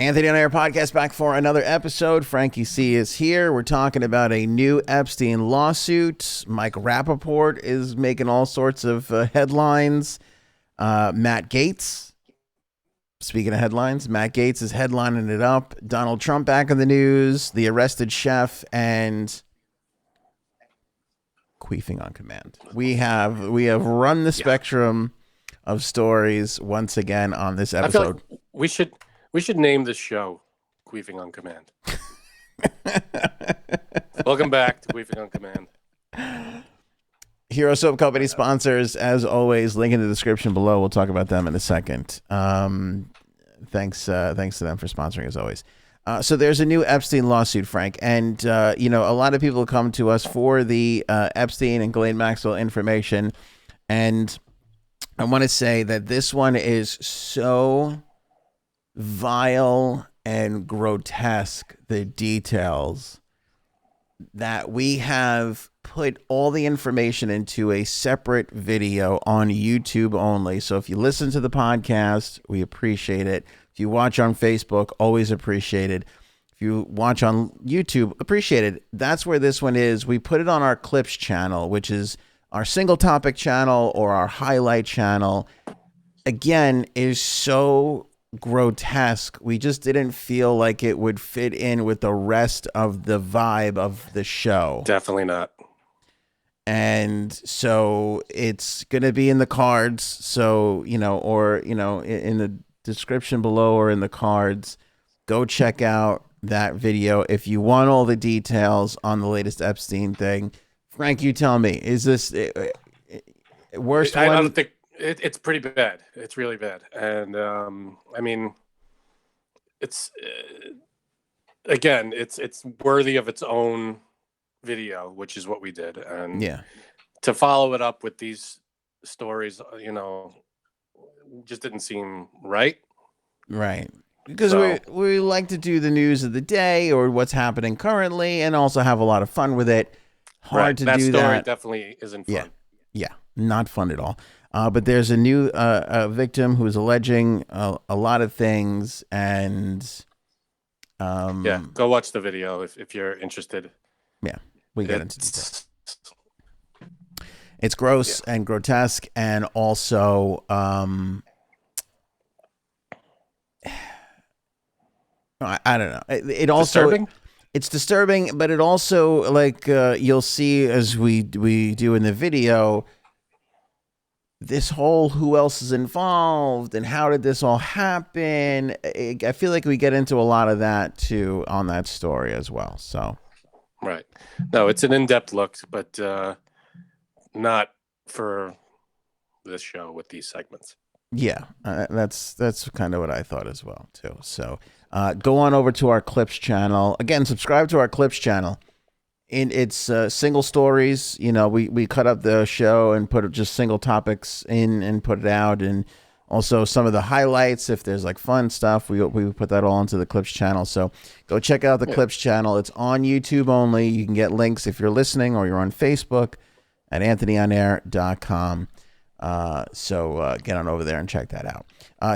Anthony on Air podcast back for another episode. Frankie C is here. We're talking about a new Epstein lawsuit. Mike Rapaport is making all sorts of headlines. Matt Gaetz, speaking of headlines, Matt Gaetz is headlining it up. Donald Trump back in the news. The arrested chef and queefing on command. We have run the spectrum of stories once again on this episode. I feel like we should name this show Queefing on Command. Welcome back to Queefing on Command. Hero Soap Company sponsors, as always, link in the description below. We'll talk about them in a second. Thanks to them for sponsoring, as always. So there's a new Epstein lawsuit, Frank, and a lot of people come to us for the Epstein and Ghislaine Maxwell information, and I want to say that this one is so vile and grotesque, the details, that we have put all the information into a separate video on YouTube only. So if you listen to the podcast, we appreciate it. If you watch on Facebook, always appreciate it. If you watch on YouTube, appreciate it. That's where this one is. We put it on our clips channel, which is our single topic channel or our highlight channel. Again, is so grotesque. We just didn't feel like it would fit in with the rest of the vibe of the show. Definitely not. And so it's going to be in the cards. So, in the description below or in the cards, go check out that video if you want all the details on the latest Epstein thing. Frank, you tell me, is this worst one? I don't think it's pretty bad. It's really bad. And I mean, it's again, it's worthy of its own video, which is what we did. And to follow it up with these stories, just didn't seem right. Right. Because we like to do the news of the day or what's happening currently and also have a lot of fun with it. Hard to do that. That story definitely isn't fun. Yeah, not fun at all. But there's a new victim who's alleging a lot of things, and go watch the video if you're interested. Yeah, we get into details. It's gross and grotesque, and also I don't know. It also disturbing? It's disturbing, but it also, like you'll see as we do in the video, this whole who else is involved and how did this all happen. I feel like we get into a lot of that too on that story as well. So, right. No, it's an in-depth look, but not for this show with these segments. Yeah, that's kind of what I thought as well too. So go on over to our Clips channel. Again, subscribe to our Clips channel. It's single stories. We cut up the show and put just single topics in and put it out, and also some of the highlights. If there's like fun stuff, we put that all into the Clips channel. So go check out the Clips channel. It's on YouTube only. You can get links if you're listening or you're on Facebook at anthonyonair.com. So get on over there and check that out.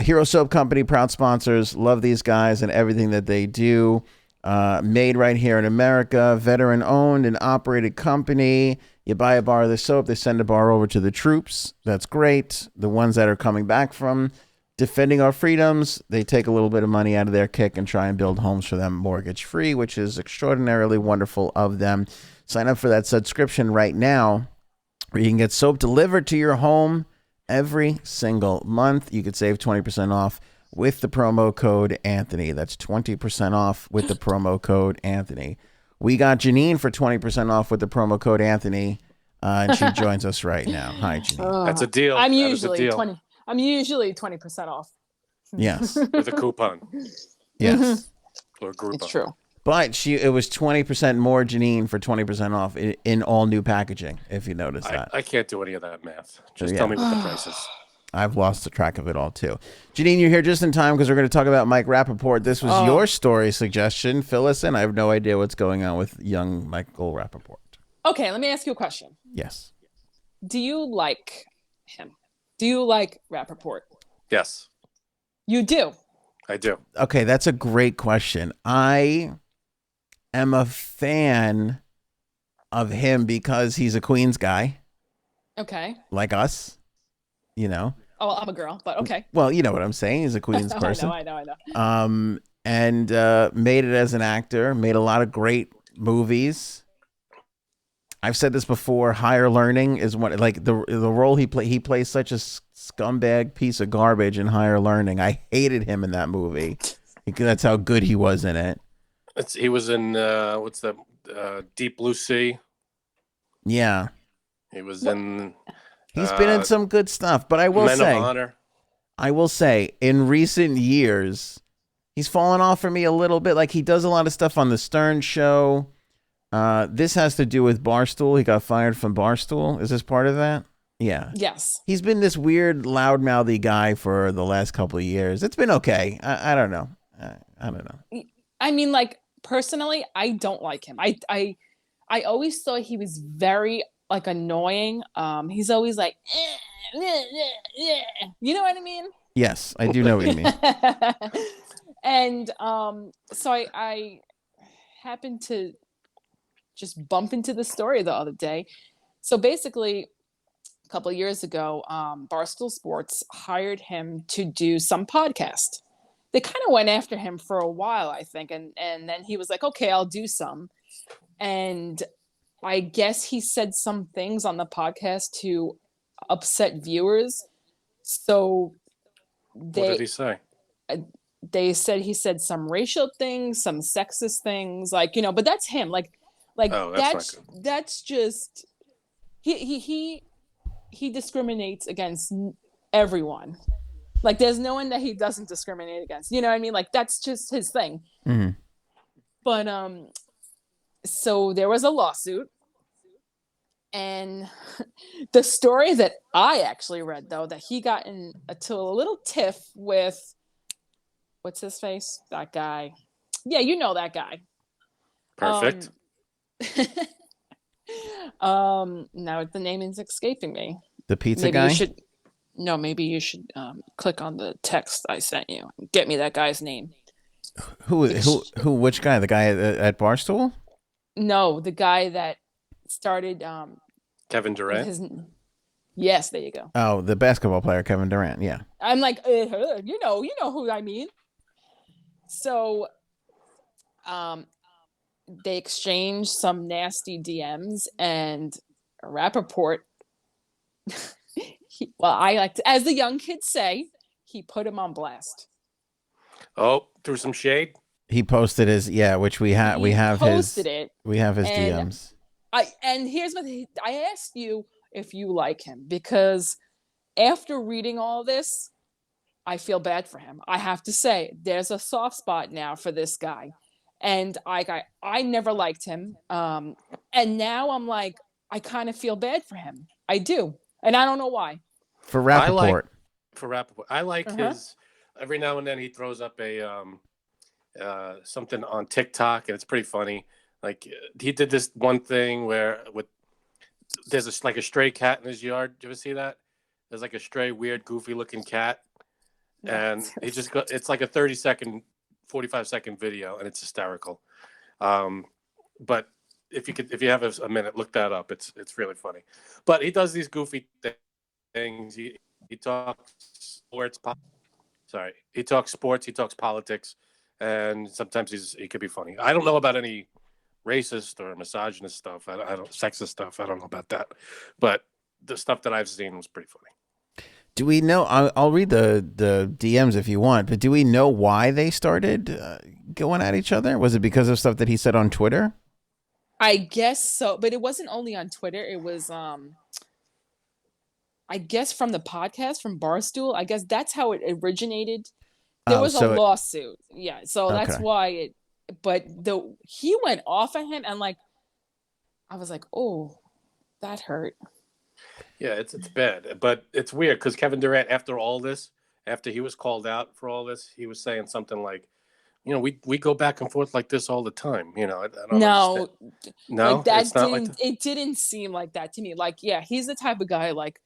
Hero Soap Company, proud sponsors. Love these guys and everything that they do. Made right here in America, veteran owned and operated company. You buy a bar of the soap, they send a bar over to the troops. That's great. The ones that are coming back from defending our freedoms, they take a little bit of money out of their kick and try and build homes for them mortgage free, which is extraordinarily wonderful of them. Sign up for that subscription right now, where you can get soap delivered to your home every single month. You could save 20% off with the promo code Anthony. That's 20% off with the promo code Anthony. We got Janine for 20% off with the promo code Anthony, and she joins us right now. Hi, Janine. That's a deal. I'm usually 20. I'm usually 20% off. Yes. With a coupon. Yes. Or a Groupon. It's true. But it was 20% more, Janine, for 20% off in all new packaging, if you notice that. I can't do any of that math. Just tell me what the price is. I've lost the track of it all, too. Janine, you're here just in time because we're going to talk about Mike Rapaport. This was your story suggestion. Fill us in. I have no idea what's going on with young Michael Rapaport. Okay, let me ask you a question. Yes. Do you like him? Do you like Rapaport? Yes. You do? I do. Okay, that's a great question. I am a fan of him because he's a Queens guy, Okay. like us, you know. Oh, well, I'm a girl, but okay. Well, you know what I'm saying. He's a Queens person. I know. And made it as an actor, made a lot of great movies. I've said this before. Higher Learning is one, like the role he play. He plays such a scumbag piece of garbage in Higher Learning. I hated him in that movie. That's how good he was in it. He was in what's the Deep Blue Sea. Yeah, he was in. He's been in some good stuff, but I will Men say, of Honor. in recent years, he's fallen off for me a little bit. Like, he does a lot of stuff on the Stern Show. This has to do with Barstool. He got fired from Barstool. Is this part of that? Yeah. Yes. He's been this weird, loudmouthy guy for the last couple of years. It's been okay. I don't know. I don't know. I mean, like, personally, I don't like him. I always thought he was very, like, annoying. He's always like, you know what I mean? Yes, I do know what you mean. And so I happened to just bump into the story the other day. So basically, a couple of years ago, Barstool Sports hired him to do some podcast. They kind of went after him for a while, I think, and then he was like, okay, I'll do some. And I guess he said some things on the podcast to upset viewers. So What did he say? They said he said some racial things, some sexist things, like, you know, but that's him. Like Oh, that's just he discriminates against everyone. Like, there's no one that he doesn't discriminate against. You know what I mean? Like, that's just his thing. Mm-hmm. But so there was a lawsuit, and the story that I actually read, though, that he got into a little tiff with, what's his face? That guy. Yeah, you know that guy. Perfect. Now the name is escaping me. The pizza Maybe guy? maybe you should click on the text I sent you and get me that guy's name. Which guy? The guy at Barstool? No, the guy that started Kevin Durant. Yes, there you go. Oh, the basketball player, Kevin Durant. Yeah. I'm like, you know who I mean. So, they exchanged some nasty DMs, and Rapaport, I like to, as the young kids say, he put him on blast. Oh, threw some shade. He posted his which we have his DMs. And here's what I asked you, if you like him, because after reading all this, I feel bad for him. I have to say, there's a soft spot now for this guy. And I never liked him. And now I'm like, I kind of feel bad for him. I do. And I don't know why. For Rapaport. I like his, every now and then he throws up a something on TikTok, and it's pretty funny. Like, he did this one thing where there's like a stray cat in his yard. Did you ever see that? There's like a stray, weird, goofy looking cat. And he just it's like a 45-second video, and it's hysterical. But if you have a minute, look that up. It's really funny. But he does these goofy things. He talks sports. He talks sports. He talks politics, and sometimes he could be funny. I don't know about any racist or misogynist stuff. I don't sexist stuff. I don't know about that. But the stuff that I've seen was pretty funny. Do we know? I'll read the DMs if you want, but do we know why they started going at each other? Was it because of stuff that he said on Twitter? I guess so, but it wasn't only on Twitter. It was, I guess, from the podcast, from Barstool. I guess that's how it originated. There was a lawsuit. Yeah, so that's why it. But he went off at him, and like, I was like, oh, that hurt. Yeah, it's bad, but it's weird because Kevin Durant, after he was called out for all this, he was saying something like, you know, we go back and forth like this all the time. You know, I don't no, like that. It didn't seem like that to me. Like, yeah, he's the type of guy, like,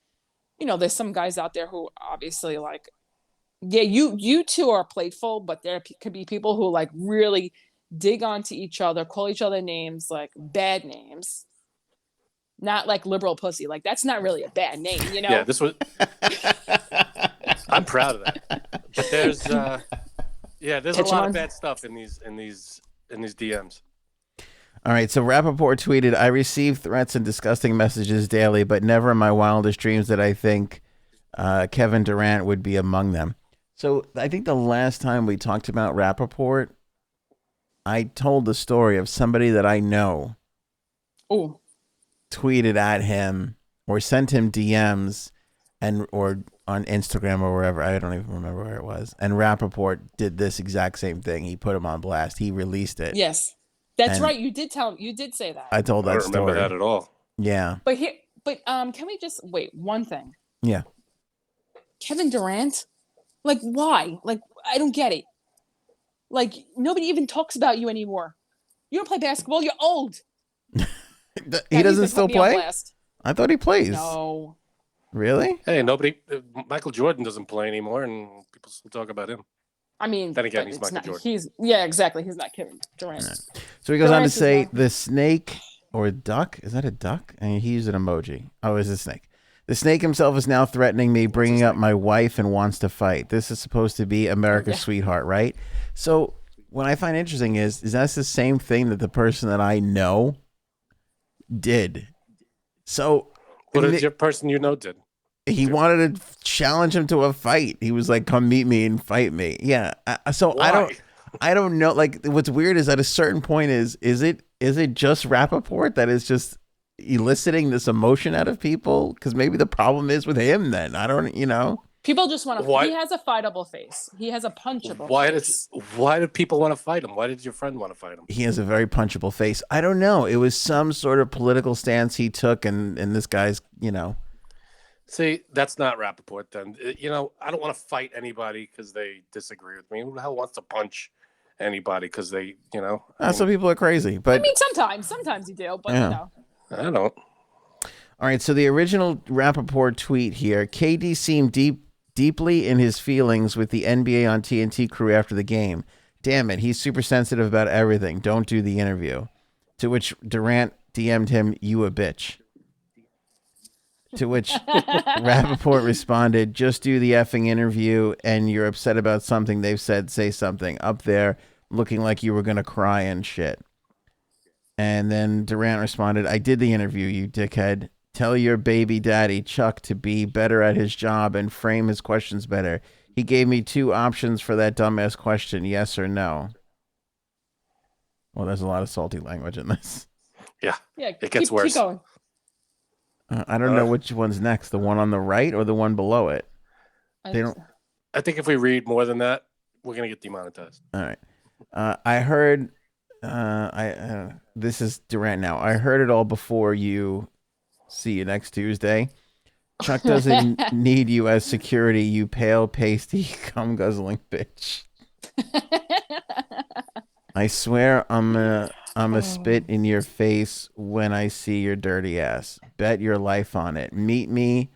you know, there's some guys out there who obviously, like, Yeah, you two are playful, but there could be people who like really dig onto each other, call each other names, like bad names, not like liberal pussy. Like that's not really a bad name, you know? Yeah, this was. I'm proud of that. But there's there's a Catch 'em lot on. of bad stuff in these DMs. All right, so Rapaport tweeted, I receive threats and disgusting messages daily, but never in my wildest dreams did I think Kevin Durant would be among them. So I think the last time we talked about Rapaport, I told the story of somebody that I know Oh, tweeted at him or sent him DMs or on Instagram or wherever. I don't even remember where it was. And Rapaport did this exact same thing. He put him on blast. He released it. yes. That's And right. You did say that. I told I that don't remember story. that at all. Yeah. But can we just wait one thing? Yeah. Kevin Durant? Like why? Like I don't get it. Like nobody even talks about you anymore. You don't play basketball, you're old. He doesn't still play? I thought he plays. No. Really? Hey, Michael Jordan doesn't play anymore, and people still talk about him. I mean, Then again, he's it's Michael not, Jordan. Exactly. He's not Kevin Durant. Right. So he goes on to Durant is say not. the snake or duck. Is that a duck? And he used an emoji. Oh, it's a snake. The snake himself is now threatening me, bringing up my wife, and wants to fight. This is supposed to be America's sweetheart, right? So what I find interesting is that's the same thing that the person that I know did. So What did your person you know did? he wanted to challenge him to a fight. He was like, "Come meet me and fight me." Yeah. So Why? I don't know. Like, what's weird is at a certain point is it just Rapaport that is just eliciting this emotion out of people? Because maybe the problem is with him. Then I don't. People just want to. Why- He has a fightable face. He has a punchable. Why face. did people want to fight him? Why did your friend want to fight him? He has a very punchable face. I don't know. It was some sort of political stance he took, and this guy's, See, that's not Rapaport then. I don't want to fight anybody because they disagree with me. Who the hell wants to punch anybody because they, some people are crazy. But I mean, sometimes you do, but Yeah. I don't. all right. So the original Rapaport tweet here: KD seemed deeply in his feelings with the NBA on TNT crew after the game. Damn it, he's super sensitive about everything. Don't do the interview. To which Durant DM'd him, "You a bitch." To which Rapaport responded, "Just do the effing interview, and you're upset about something they've said, say something." Up there, looking like you were going to cry and shit. And then Durant responded, "I did the interview, you dickhead. Tell your baby daddy, Chuck, to be better at his job and frame his questions better. He gave me 2 options for that dumbass question, yes or no." Well, there's a lot of salty language in this. Yeah, yeah, it gets worse. Keep going. I don't know which one's next, the one on the right or the one below it. They don't. I think if we read more than that, we're gonna get demonetized. All right. I heard. This is Durant now. I heard it all before you. See you next Tuesday. Chuck doesn't need you as security, you pale, pasty, cum guzzling bitch. I swear I'm a spit in your face when I see your dirty ass. Bet your life on it. Meet me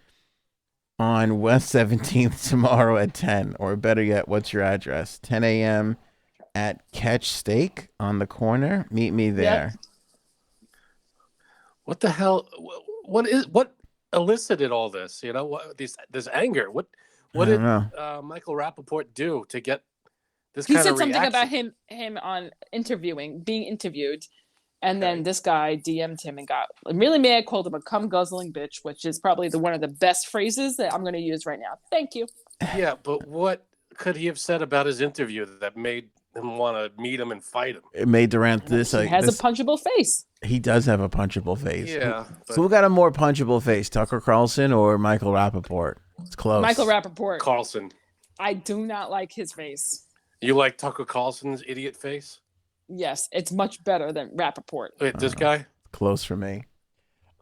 on West 17th tomorrow at 10. Or better yet, what's your address? 10 a.m. at Catch Steak on the corner. Meet me there. Yep. What the hell? What elicited all this? This anger. What did Michael Rapaport do to get this He kind said of something reaction? about him on being interviewed, and then this guy DM'd him and got really mad, called him a cum guzzling bitch, which is probably one of the best phrases that I'm going to use right now. Thank you. Yeah, but what could he have said about his interview that made him want to meet him and fight him? It made Durant He has a punchable face. He does have a punchable face. Yeah. Who got a more punchable face, Tucker Carlson or Michael Rapaport? It's close. Michael Rapaport. Carlson. I do not like his face. You like Tucker Carlson's idiot face? Yes, it's much better than Rapaport. Wait, this guy? Close for me.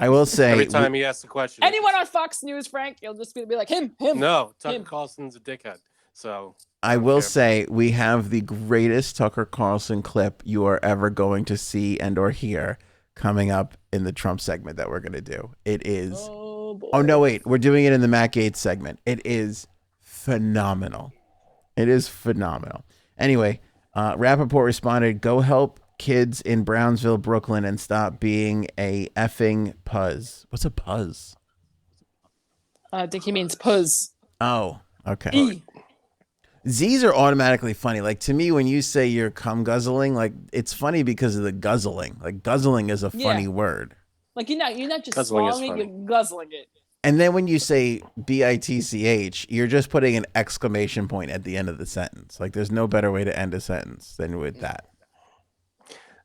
I will say Every time he asks the question. Anyone on Fox News, Frank, you'll just be like him. No, Tucker him. Carlson's a dickhead. So I will say we have the greatest Tucker Carlson clip you are ever going to see and or hear coming up in the Trump segment that we're going to do. It is. Oh, boy. Oh no, wait, we're doing it in the Matt Gaetz segment. It is phenomenal. It is phenomenal. Anyway, Rapaport responded, "Go help kids in Brownsville, Brooklyn, and stop being a effing puzz." What's a puzz? I think he means puzz. Oh, okay. E. Z's are automatically funny. Like to me, when you say you're cum guzzling, like it's funny because of the guzzling. Like guzzling is a funny word. Like you're not just Guzzling is swallowing, funny. you're guzzling it. And then when you say bitch, you're just putting an exclamation point at the end of the sentence. Like there's no better way to end a sentence than with that.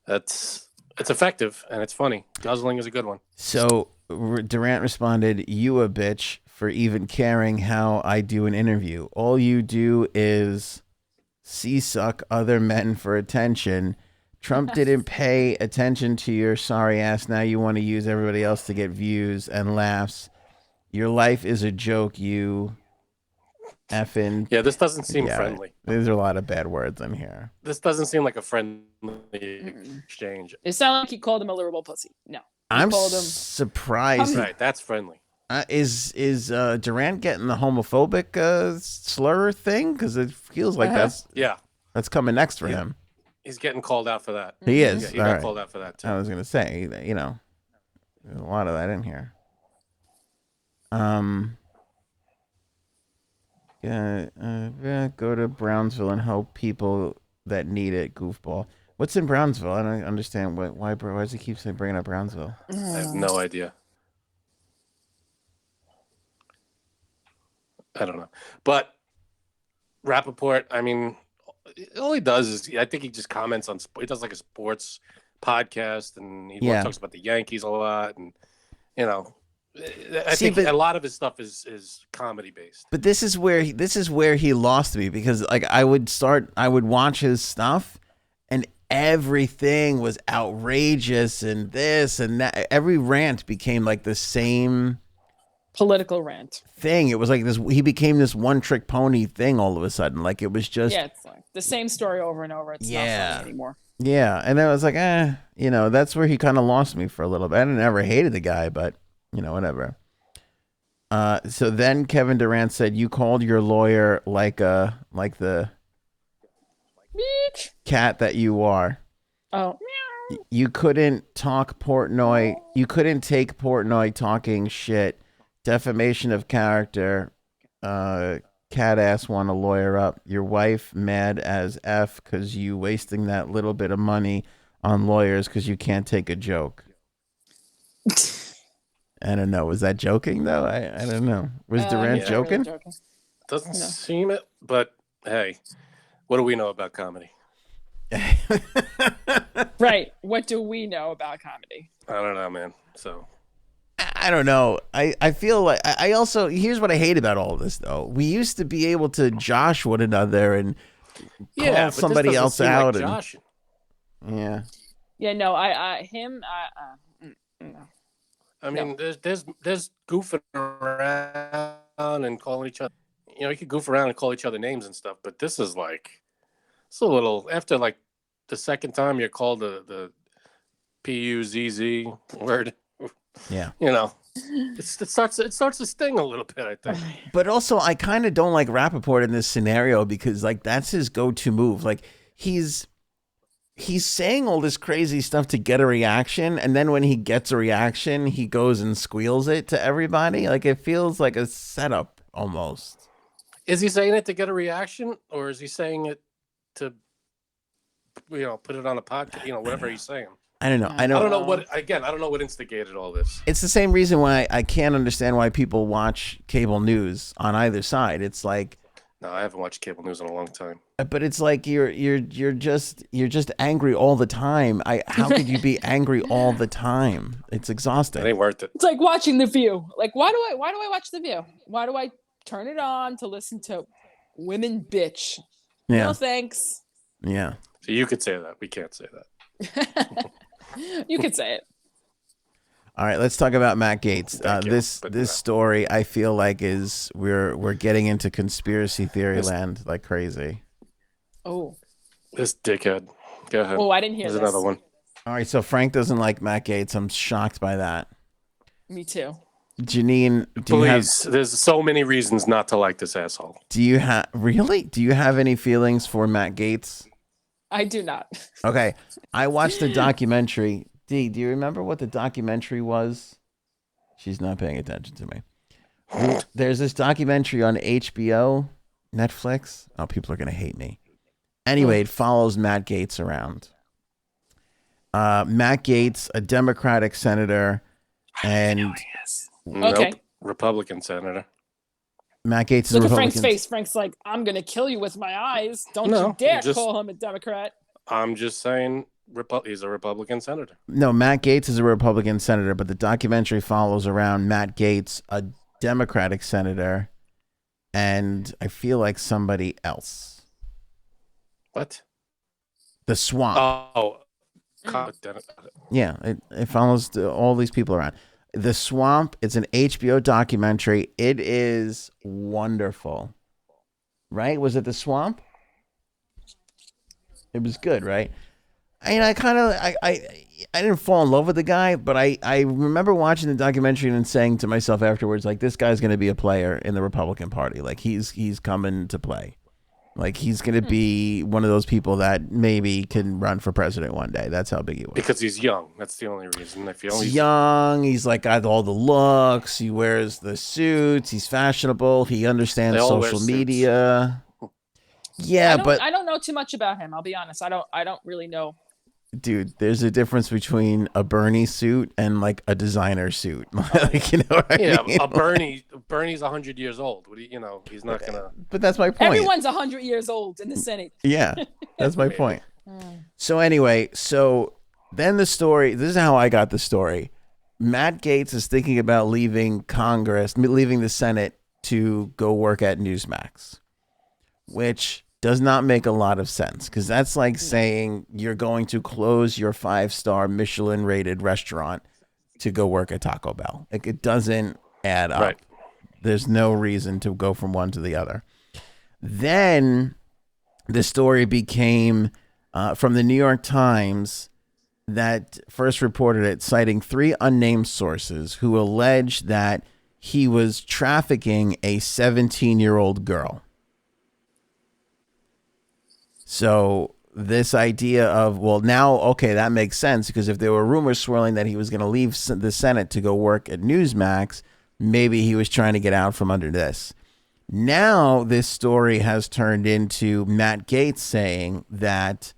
It's effective and it's funny. Guzzling is a good one. So Durant responded, "You a bitch for even caring how I do an interview. All you do is suck other men for attention. Trump didn't pay attention to your sorry ass. Now you want to use everybody else to get views and laughs. Your life is a joke, you effing." Yeah, this doesn't seem friendly. There's a lot of bad words in here. This doesn't seem like a friendly exchange. It sounded like he called him a literal pussy. No. I'm called him surprised. Right, that's friendly. Is Durant getting the homophobic slur thing? Because it feels like that's coming next for him. He's getting called out for that. He is. Yeah, he got called out for that too. I was gonna say, there's a lot of that in here. Go to Brownsville and help people that need it. Goofball. What's in Brownsville? I don't understand why does he keep saying bringing up Brownsville? I have no idea. I don't know. But Rapaport, I mean, all he does is, I think he just comments on, he does like a sports podcast and he talks about the Yankees a lot. And, I think a lot of his stuff is comedy based. But this is where he lost me, because like I would watch his stuff and everything was outrageous and this and that. Every rant became like the same political rant thing. It was like this. He became this one trick pony thing all of a sudden. Like it was just it's like the same story over and over. It's not funny anymore. Yeah, and then I was like, that's where he kind of lost me for a little bit. I never hated the guy, but whatever. So then Kevin Durant said, "You called your lawyer like the Bitch. cat that you are. Oh, you couldn't talk Portnoy. You couldn't take Portnoy talking shit. Defamation of character. Cat ass want to lawyer up. Your wife mad as F because you wasting that little bit of money on lawyers because you can't take a joke." I don't know. Was that joking though? I don't know. Was Durant joking? Really joking? Doesn't seem it, but hey, what do we know about comedy? Right. What do we know about comedy? I don't know, man. So I don't know. I feel like I also, here's what I hate about all of this though. We used to be able to josh one another and call somebody else out. Like yeah. Yeah. No. No. I mean, there's goofing around and calling each other. You could goof around and call each other names and stuff, but this is like, it's a little, after like the second time you're called the PUZZ word. Yeah. It starts to sting a little bit, I think. But also, I kind of don't like Rapaport in this scenario because like that's his go-to move. Like he's saying all this crazy stuff to get a reaction, and then when he gets a reaction, he goes and squeals it to everybody. Like it feels like a setup almost. Is he saying it to get a reaction, or is he saying it to, put it on a podcast? Whatever he's saying. I don't know. I don't know what. Again, I don't know what instigated all this. It's the same reason why I can't understand why people watch cable news on either side. It's like, no, I haven't watched cable news in a long time. But it's like you're just angry all the time. How could you be angry all the time? It's exhausting. It ain't worth it. It's like watching The View. Like why do I watch The View? Why do I turn it on to listen to women bitch? Yeah. No thanks. Yeah. So you could say that. We can't say that. You could say it. All right, let's talk about Matt Gaetz. This story I feel like is we're getting into conspiracy theory land like crazy. Oh. This dickhead. Go ahead. Oh, I didn't hear this. There's another one. All right, so Frank doesn't like Matt Gaetz. I'm shocked by that. Me too. Janine, Please, there's so many reasons not to like this asshole. Do you have any feelings for Matt Gaetz? I do not. Okay, I watched the documentary. D, do you remember what the documentary was? She's not paying attention to me. There's this documentary on HBO, Netflix. Oh, people are gonna hate me. Anyway, it follows Matt Gaetz around. Matt Gaetz, a Democratic senator, and Nope. Republican senator. Matt Gaetz is Look a at Republican. Frank's face. Frank's like, I'm gonna kill you with my eyes. Don't you dare call him a Democrat. I'm just saying, he's a Republican senator. No, Matt Gaetz is a Republican senator, but the documentary follows around Matt Gaetz, a Democratic senator, and I feel like somebody else. What? The Swamp. Oh. Yeah, it follows all these people around. The Swamp, it's an HBO documentary. It is wonderful. Right? Was it The Swamp? It was good, right? I didn't fall in love with the guy, but I remember watching the documentary and saying to myself afterwards, like, this guy's going to be a player in the Republican Party. Like, he's coming to play. Like, he's going to be one of those people that maybe can run for president one day. That's how big he was. Because he's young. That's the only reason. I feel he's young. He's like got all the looks. He wears the suits. He's fashionable. He understands social media. Yeah, but I don't know too much about him. I'll be honest. I don't really know. Dude, there's a difference between a Bernie suit and like a designer suit. Like, you know what I mean? A Bernie's 100 years old. What do you know? He's not gonna. But that's my point. Everyone's 100 years old in the Senate. Yeah, that's my point. So anyway, then the story. This is how I got the story. Matt Gaetz is thinking about leaving the Senate to go work at Newsmax, which does not make a lot of sense, because that's like saying you're going to close your 5-star Michelin rated restaurant to go work at Taco Bell. Like, it doesn't add up. Right. There's no reason to go from one to the other. Then the story became from the New York Times that first reported it, citing 3 unnamed sources who alleged that he was trafficking a 17-year-old girl. So this idea of, well, now, okay, that makes sense, because if there were rumors swirling that he was going to leave the Senate to go work at Newsmax, maybe he was trying to get out from under this. Now this story has turned into Matt Gaetz saying that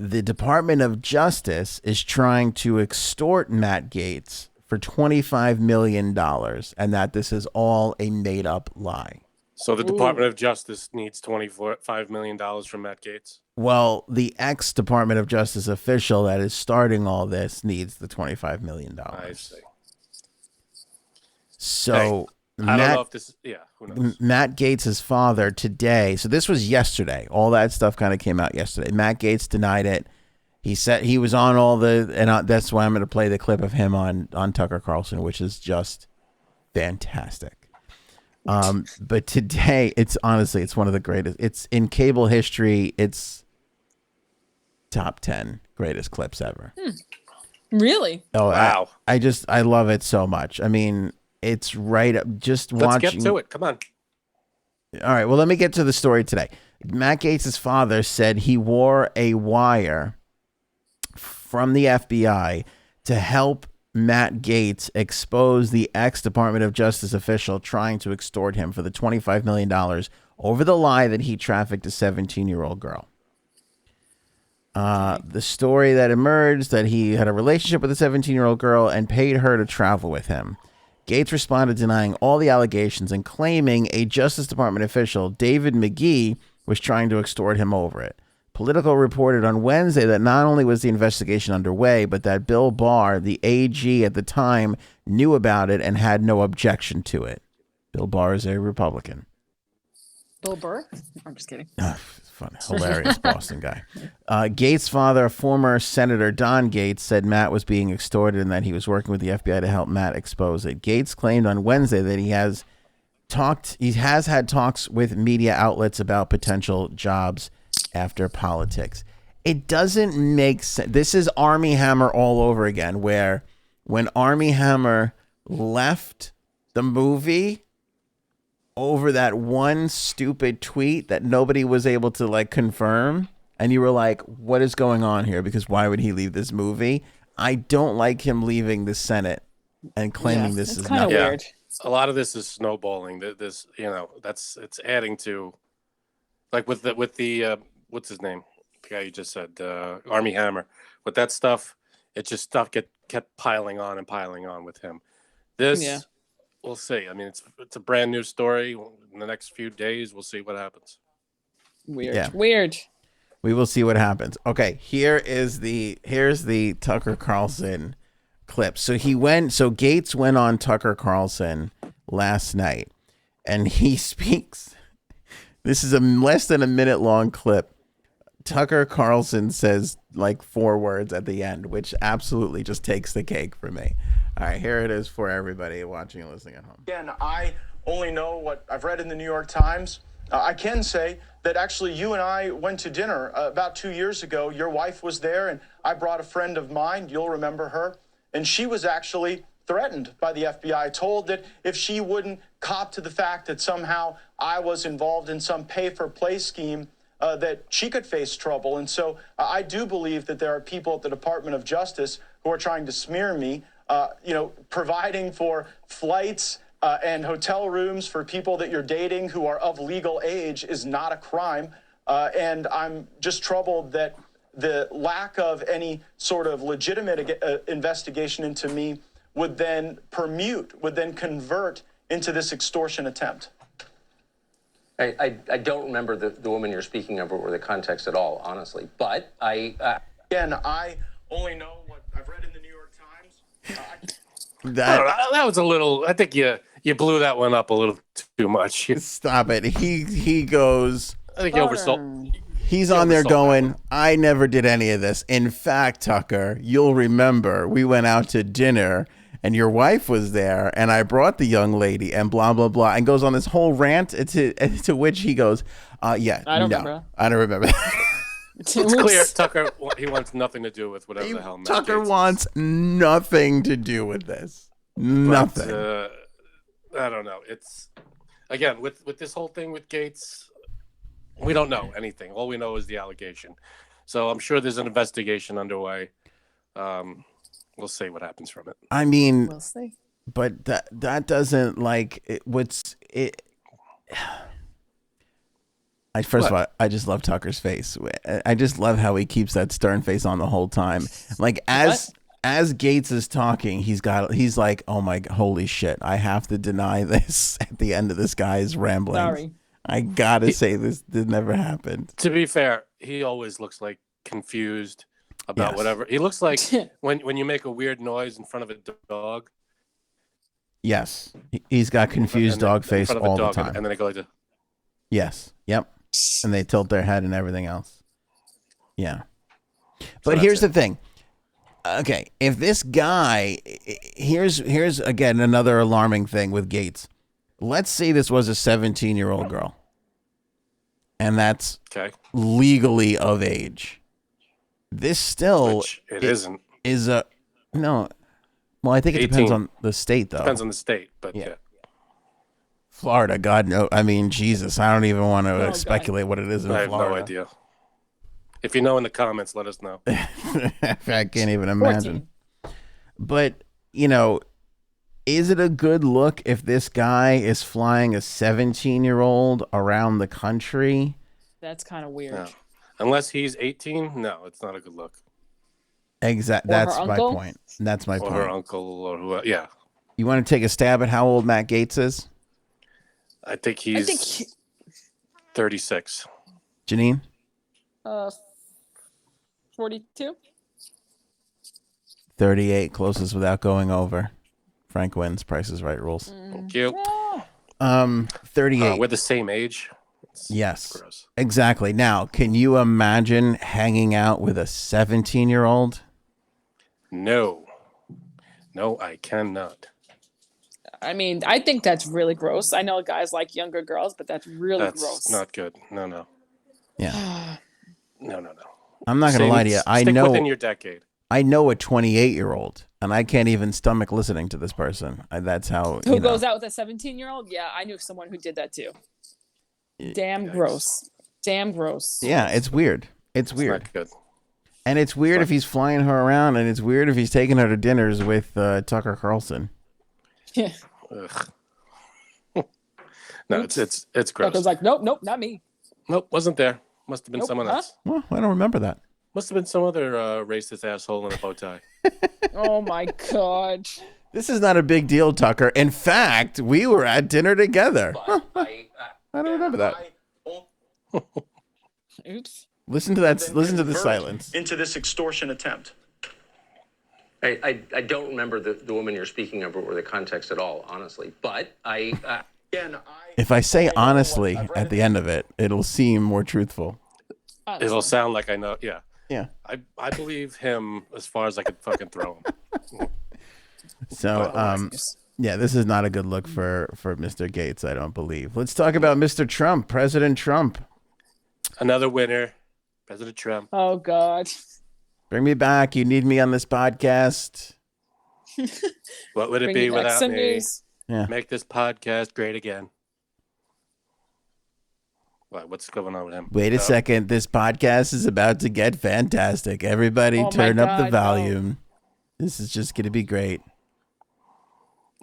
the Department of Justice is trying to extort Matt Gaetz for $25 million, and that this is all a made-up lie. So the Department of Justice needs $25 million from Matt Gaetz? Well, the ex-Department of Justice official that is starting all this needs the $25 million. I see. So I don't know if this – who knows? Matt Gaetz' father today – so this was yesterday. All that stuff kind of came out yesterday. Matt Gaetz denied it. He said he was on all the – and that's why I'm going to play the clip of him on Tucker Carlson, which is just fantastic. But today, it's one of the greatest. It's in cable history. It's top 10 greatest clips ever. Really? Oh, wow! I love it so much. I mean, it's right up. Let's get to it. Come on. All right. Well, let me get to the story today. Matt Gaetz' father said he wore a wire from the FBI to help Matt Gaetz exposed the ex-Department of Justice official trying to extort him for the $25 million over the lie that he trafficked a 17-year-old girl. The story that emerged that he had a relationship with a 17-year-old girl and paid her to travel with him. Gaetz responded denying all the allegations and claiming a Justice Department official, David McGee, was trying to extort him over it. Politico reported on Wednesday that not only was the investigation underway, but that Bill Barr, the AG at the time, knew about it and had no objection to it. Bill Barr is a Republican. Bill Burr? I'm just kidding. Fun, hilarious Boston guy. Gaetz' father, former Senator Don Gaetz, said Matt was being extorted and that he was working with the FBI to help Matt expose it. Gaetz claimed on Wednesday that he has had talks with media outlets about potential jobs after politics. It doesn't make sense. This is Armie Hammer all over again, where when Armie Hammer left the movie over that one stupid tweet that nobody was able to like confirm, and you were like, what is going on here? Because why would he leave this movie? I don't like him leaving the Senate and claiming this is kind of nothing. weird. A lot of this is snowballing. This, it's adding to, like with the what's his name, the guy you just said, Army Hammer. With that stuff, stuff kept piling on with him. This, we'll see. I mean, it's a brand new story. In the next few days, we'll see what happens. Weird. We will see what happens. Okay, here's the Tucker Carlson clip. So Gaetz went on Tucker Carlson last night, and he speaks. This is a less than a minute long clip. Tucker Carlson says like 4 words at the end, which absolutely just takes the cake for me. All right, here it is for everybody watching and listening at home. Again, I only know what I've read in the New York Times. I can say that actually you and I went to dinner about 2 years ago. Your wife was there, and I brought a friend of mine. You'll remember her. And she was actually threatened by the FBI, told that if she wouldn't cop to the fact that somehow I was involved in some pay-for-play scheme, that she could face trouble. And so I do believe that there are people at the Department of Justice who are trying to smear me, providing for flights and hotel rooms for people that you're dating who are of legal age is not a crime. And I'm just troubled that the lack of any sort of legitimate investigation into me would then convert into this extortion attempt. I don't remember the woman you're speaking of or the context at all, honestly. But Again, I only know what I've read in the New York Times. That was a little. I think you blew that one up a little too much. Stop it. He goes. I think you oversold. He's on there going, I never did any of this. In fact, Tucker, you'll remember we went out to dinner and your wife was there and I brought the young lady and blah, blah, blah, and goes on this whole rant to which he goes, I don't remember that. It's clear Tucker, he wants nothing to do with whatever the hell Matt Tucker Gaetz wants nothing to do with this. Nothing. But, I don't know. It's, again, with this whole thing with Gaetz, we don't know anything. All we know is the allegation. So I'm sure there's an investigation underway. We'll see what happens from it. I mean, We'll see. But that doesn't like it. First of all, I just love Tucker's face. I just love how he keeps that stern face on the whole time. Like as Gaetz is talking, he's like, oh my, holy shit! I have to deny this at the end of this guy's rambling. Sorry. I gotta say this never happened. To be fair, he always looks like confused about whatever. He looks like when you make a weird noise in front of a dog. Yes, he's got confused dog face all the time. And then they go like this. Yes. Yep. And they tilt their head and everything else. Yeah. But So here's that's the thing. Okay, if this guy, here's again another alarming thing with Gaetz. Let's say this was a 17-year-old girl, and that's legally of age. This still isn't. Is a no. Well, I think it 18. depends on the state, though. Depends on the state, but yeah. Florida, God no. I mean, Jesus, I don't even want to speculate what it is in Florida. I have no idea. If you know in the comments, let us know. I can't even imagine. 14. But, is it a good look if this guy is flying a 17-year-old around the country? That's kind of weird. No. Unless he's 18, no, it's not a good look. Exactly. That's my point. That's my point. Or her uncle or who? Yeah. You want to take a stab at how old Matt Gaetz is? I think he's 36. Janine? 42. 38, closest without going over. Frank wins. Price is Right rules. Thank you. 38. We're the same age. Yes, gross. Exactly. Now, can you imagine hanging out with a 17-year-old? No, I cannot. I mean, I think that's really gross. I know guys like younger girls, but that's really gross. That's not good. No. Yeah. No. I'm not going to lie to you. Stick within your decade. I know a 28-year-old and I can't even stomach listening to this person. That's how. Who goes out with a 17-year-old? Yeah, I knew someone who did that too. Damn gross. Damn gross. Yeah, it's weird. It's It's weird. not good. And it's weird if he's flying her around, and it's weird if he's taking her to dinners with Tucker Carlson. Yeah. Ugh. No, it's gross. Tucker's like, nope, not me. Nope, wasn't there. Must have been Nope, someone huh? else. Well, I don't remember that. Must have been some other racist asshole in a bow tie. Oh my God. This is not a big deal, Tucker. In fact, we were at dinner together. I I don't remember that. Oops. Listen to that. Listen to the Convert silence. into this extortion attempt. I don't remember the woman you're speaking of or the context at all, honestly. But Again, If I say know what honestly I've read at the end of it, it'll seem more truthful. Honestly. It'll sound like I know. Yeah. Yeah. I believe him as far as I could fucking throw him. So, yeah, this is not a good look for Mr. Gaetz, I don't believe. Let's talk about Mr. Trump, President Trump. Another winner, President Trump. Oh God. Bring me back. You need me on this podcast. What would it Bring be you back without some me? news. Yeah. Make this podcast great again. What's going on with him? Wait a second. This podcast is about to get fantastic. Everybody Oh my turn up the God, volume. This is just going to be great.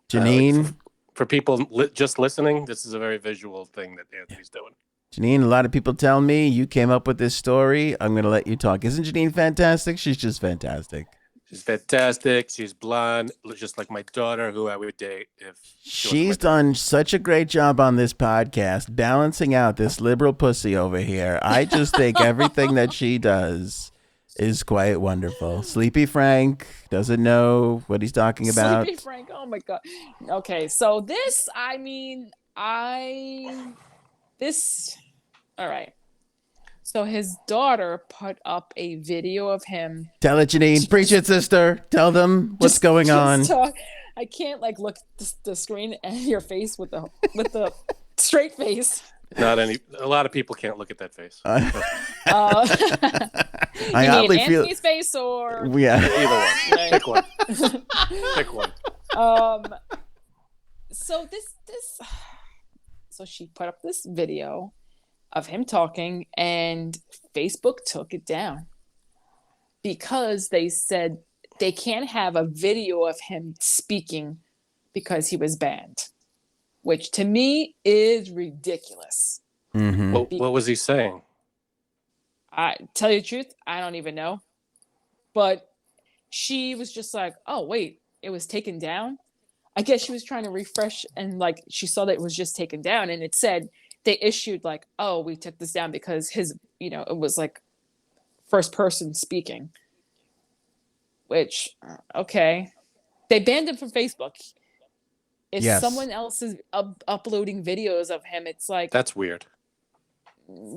Janine, For people just listening, this is a very visual thing that Anthony's doing. Janine, a lot of people tell me you came up with this story. I'm going to let you talk. Isn't Janine fantastic? She's just fantastic. She's fantastic. She's blonde, just like my daughter, who I would date if She's done such a great job on this podcast, balancing out this liberal pussy over here. I just think everything that she does is quite wonderful. Sleepy Frank doesn't know what he's talking about. Sleepy Frank. Oh my God. Okay, so this, all right. So his daughter put up a video of him. Tell it, Janine. Preach it, sister. Tell them what's going on. I can't look the screen at your face with the straight face. A lot of people can't look at that face. I You mean oddly feel. Anthony's face or Yeah. Either one. Right. Pick one. Pick one. So so she put up this video of him talking, and Facebook took it down because they said they can't have a video of him speaking because he was banned, which to me is ridiculous. Mm-hmm. What was he saying? I tell you the truth, I don't even know. But she was just like, oh, wait, it was taken down? I guess she was trying to refresh, and she saw that it was just taken down, and it said they issued oh, we took this down because his, it was first person speaking. Which, okay. They banned him from Facebook. If Yes. someone else is uploading videos of him, it's That's weird.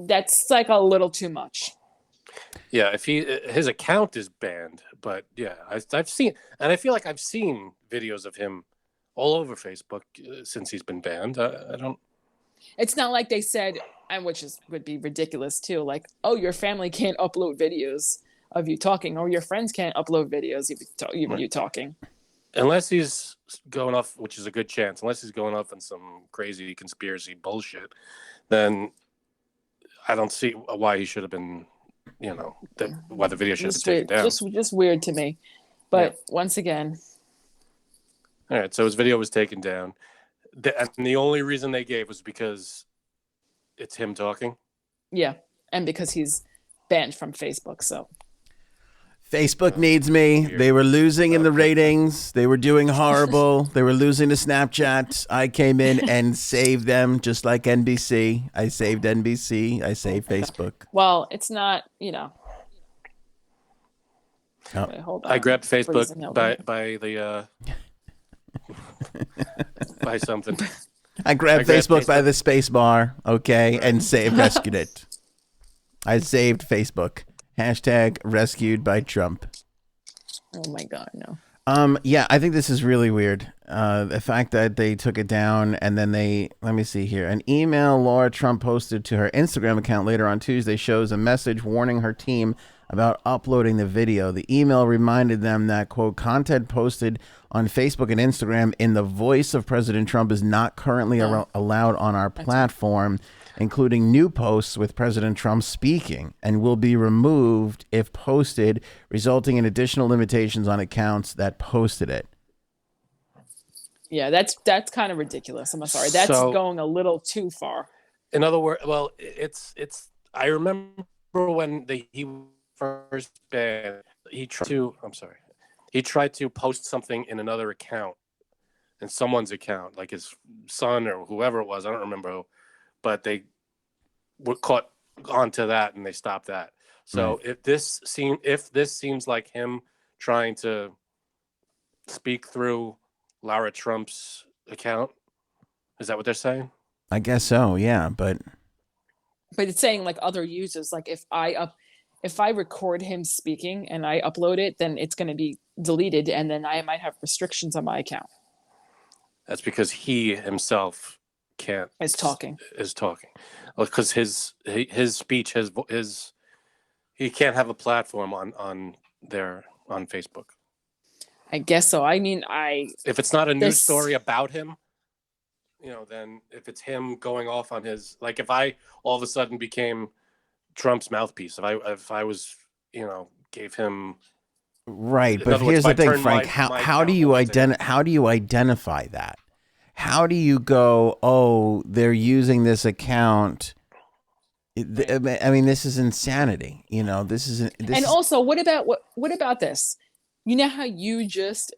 that's a little too much. Yeah, if his account is banned, but yeah, I've seen, and I feel like I've seen videos of him all over Facebook since he's been banned. I don't. It's not like they said, and which would be ridiculous too. Oh, your family can't upload videos of you talking, or your friends can't upload videos of you talking. Unless he's going off, which is a good chance, unless he's going off on some crazy conspiracy bullshit, then I don't see why he should have been, why the video should have been taken down. Just weird to me. But once again. All right, so his video was taken down. And the only reason they gave was because it's him talking? Yeah, and because he's banned from Facebook, so. Facebook needs me. They were losing in the ratings. They were doing horrible. They were losing to Snapchat. I came in and saved them, just like NBC. I saved NBC. I saved Facebook. Well, it's not, Oh. Wait, hold on. I grabbed Facebook Freezing, hold by on. the by something. I grabbed Facebook by the space bar, okay, and rescued it. I saved Facebook. # rescued by Trump. Oh my God, no. Yeah, I think this is really weird. The fact that they took it down and then let me see here. An email Laura Trump posted to her Instagram account later on Tuesday shows a message warning her team about uploading the video. The email reminded them that, quote, content posted on Facebook and Instagram in the voice of President Trump is not currently allowed on our platform, including new posts with President Trump speaking, and will be removed if posted, resulting in additional limitations on accounts that posted it. Yeah, that's kind of ridiculous. I'm sorry. That's going a little too far. In other words, well, it's. I remember when he first banned. He tried to post something in another account, in someone's account, like his son or whoever it was. I don't remember who. But they were caught onto that and they stopped that. So if this seems like him trying to speak through Lara Trump's account, is that what they're saying? I guess so, yeah, but it's saying like other users, like if I record him speaking and I upload it, then it's going to be deleted and then I might have restrictions on my account. That's because he himself is talking because his speech, he can't have a platform on Facebook. I guess so. I mean, if it's not a news story about him, then if it's him going off on his, like if I all of a sudden became Trump's mouthpiece, if I was, gave him right. But here's the thing, Frank. How do you identify that? How do you go, oh, they're using this account? I mean, this is insanity. And also, what about this? You know how you just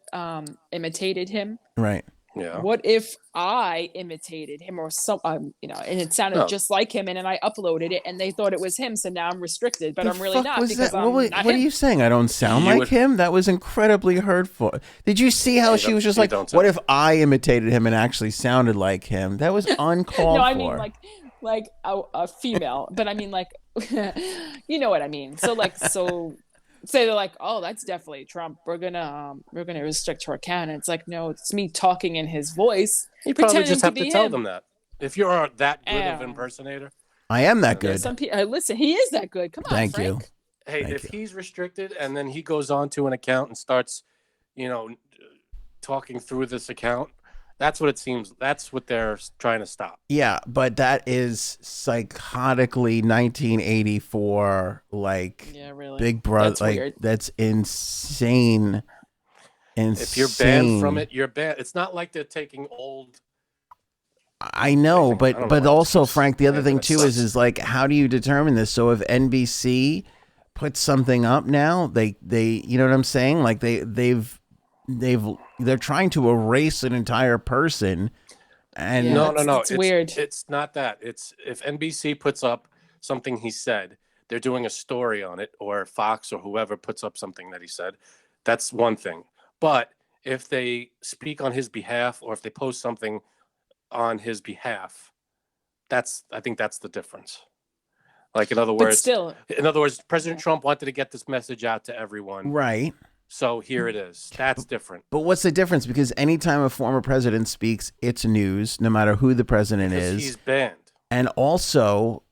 imitated him? Right. Yeah. What if I imitated him or some, and it sounded just like him, and then I uploaded it, and they thought it was him, so now I'm restricted, but I'm really not because I'm not him. What are you saying? I don't sound like him? That was incredibly hurtful. Did you see how she was just like, what if I imitated him and actually sounded like him? That was uncalled for. No, I mean like a female, but I mean like, you know what I mean? So say they're like, oh, that's definitely Trump. We're gonna restrict her account. And it's like, no, it's me talking in his voice. You probably just have to tell them that. If you are that good of an impersonator, I am that good. Some people listen. He is that good. Come on, Thank Frank. you. Hey, if he's restricted and then he goes on to an account and starts, talking through this account, that's what it seems. That's what they're trying to stop. Yeah, but that is psychotically 1984, really. Big Brother. That's weird. That's insane. If you're banned from it, you're banned. It's not like they're taking old. I know, but also, Frank, the other thing too is like, how do you determine this? So if NBC puts something up now, they you know what I'm saying? Like they're trying to erase an entire person. And no, it's weird. It's not that. It's if NBC puts up something he said, they're doing a story on it, or Fox or whoever puts up something that he said. That's one thing. But if they speak on his behalf, or if they post something on his behalf, I think that's the difference. Like in other words, President Trump wanted to get this message out to everyone. Right. So here it is. That's different. But what's the difference? Because anytime a former president speaks, it's news, no matter who the president is. He's banned. And also,